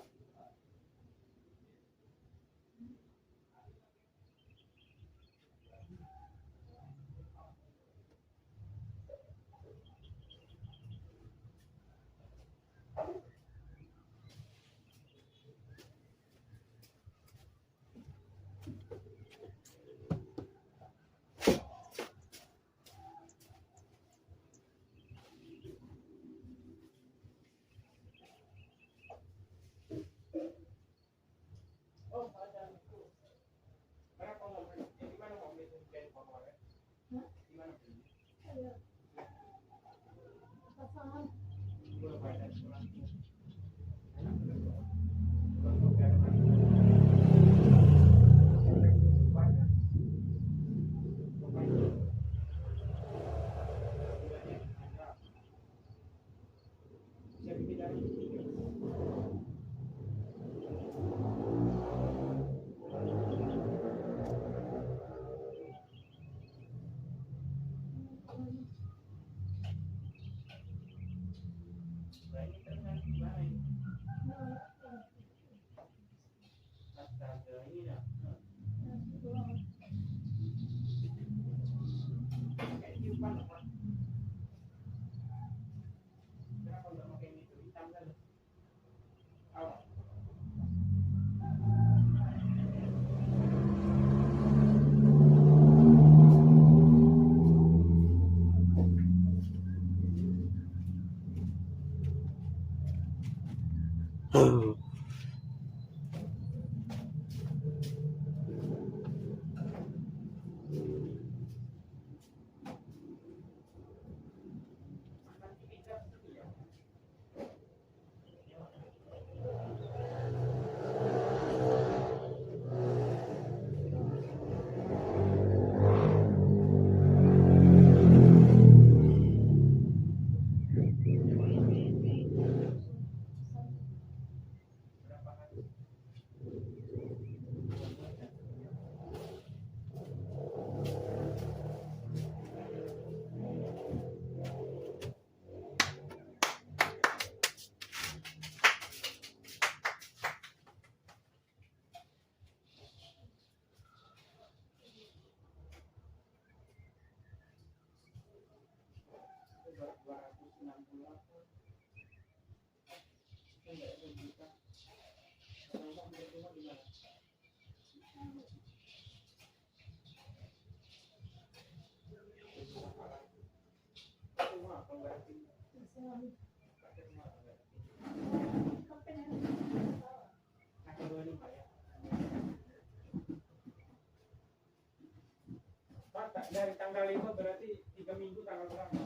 Pak, dari tanggal 5 berarti 3 minggu tanggal berapa?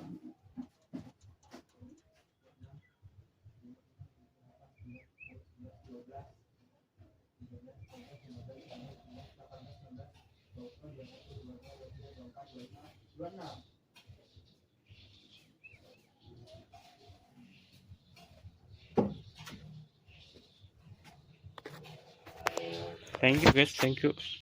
Thank you guys, thank you.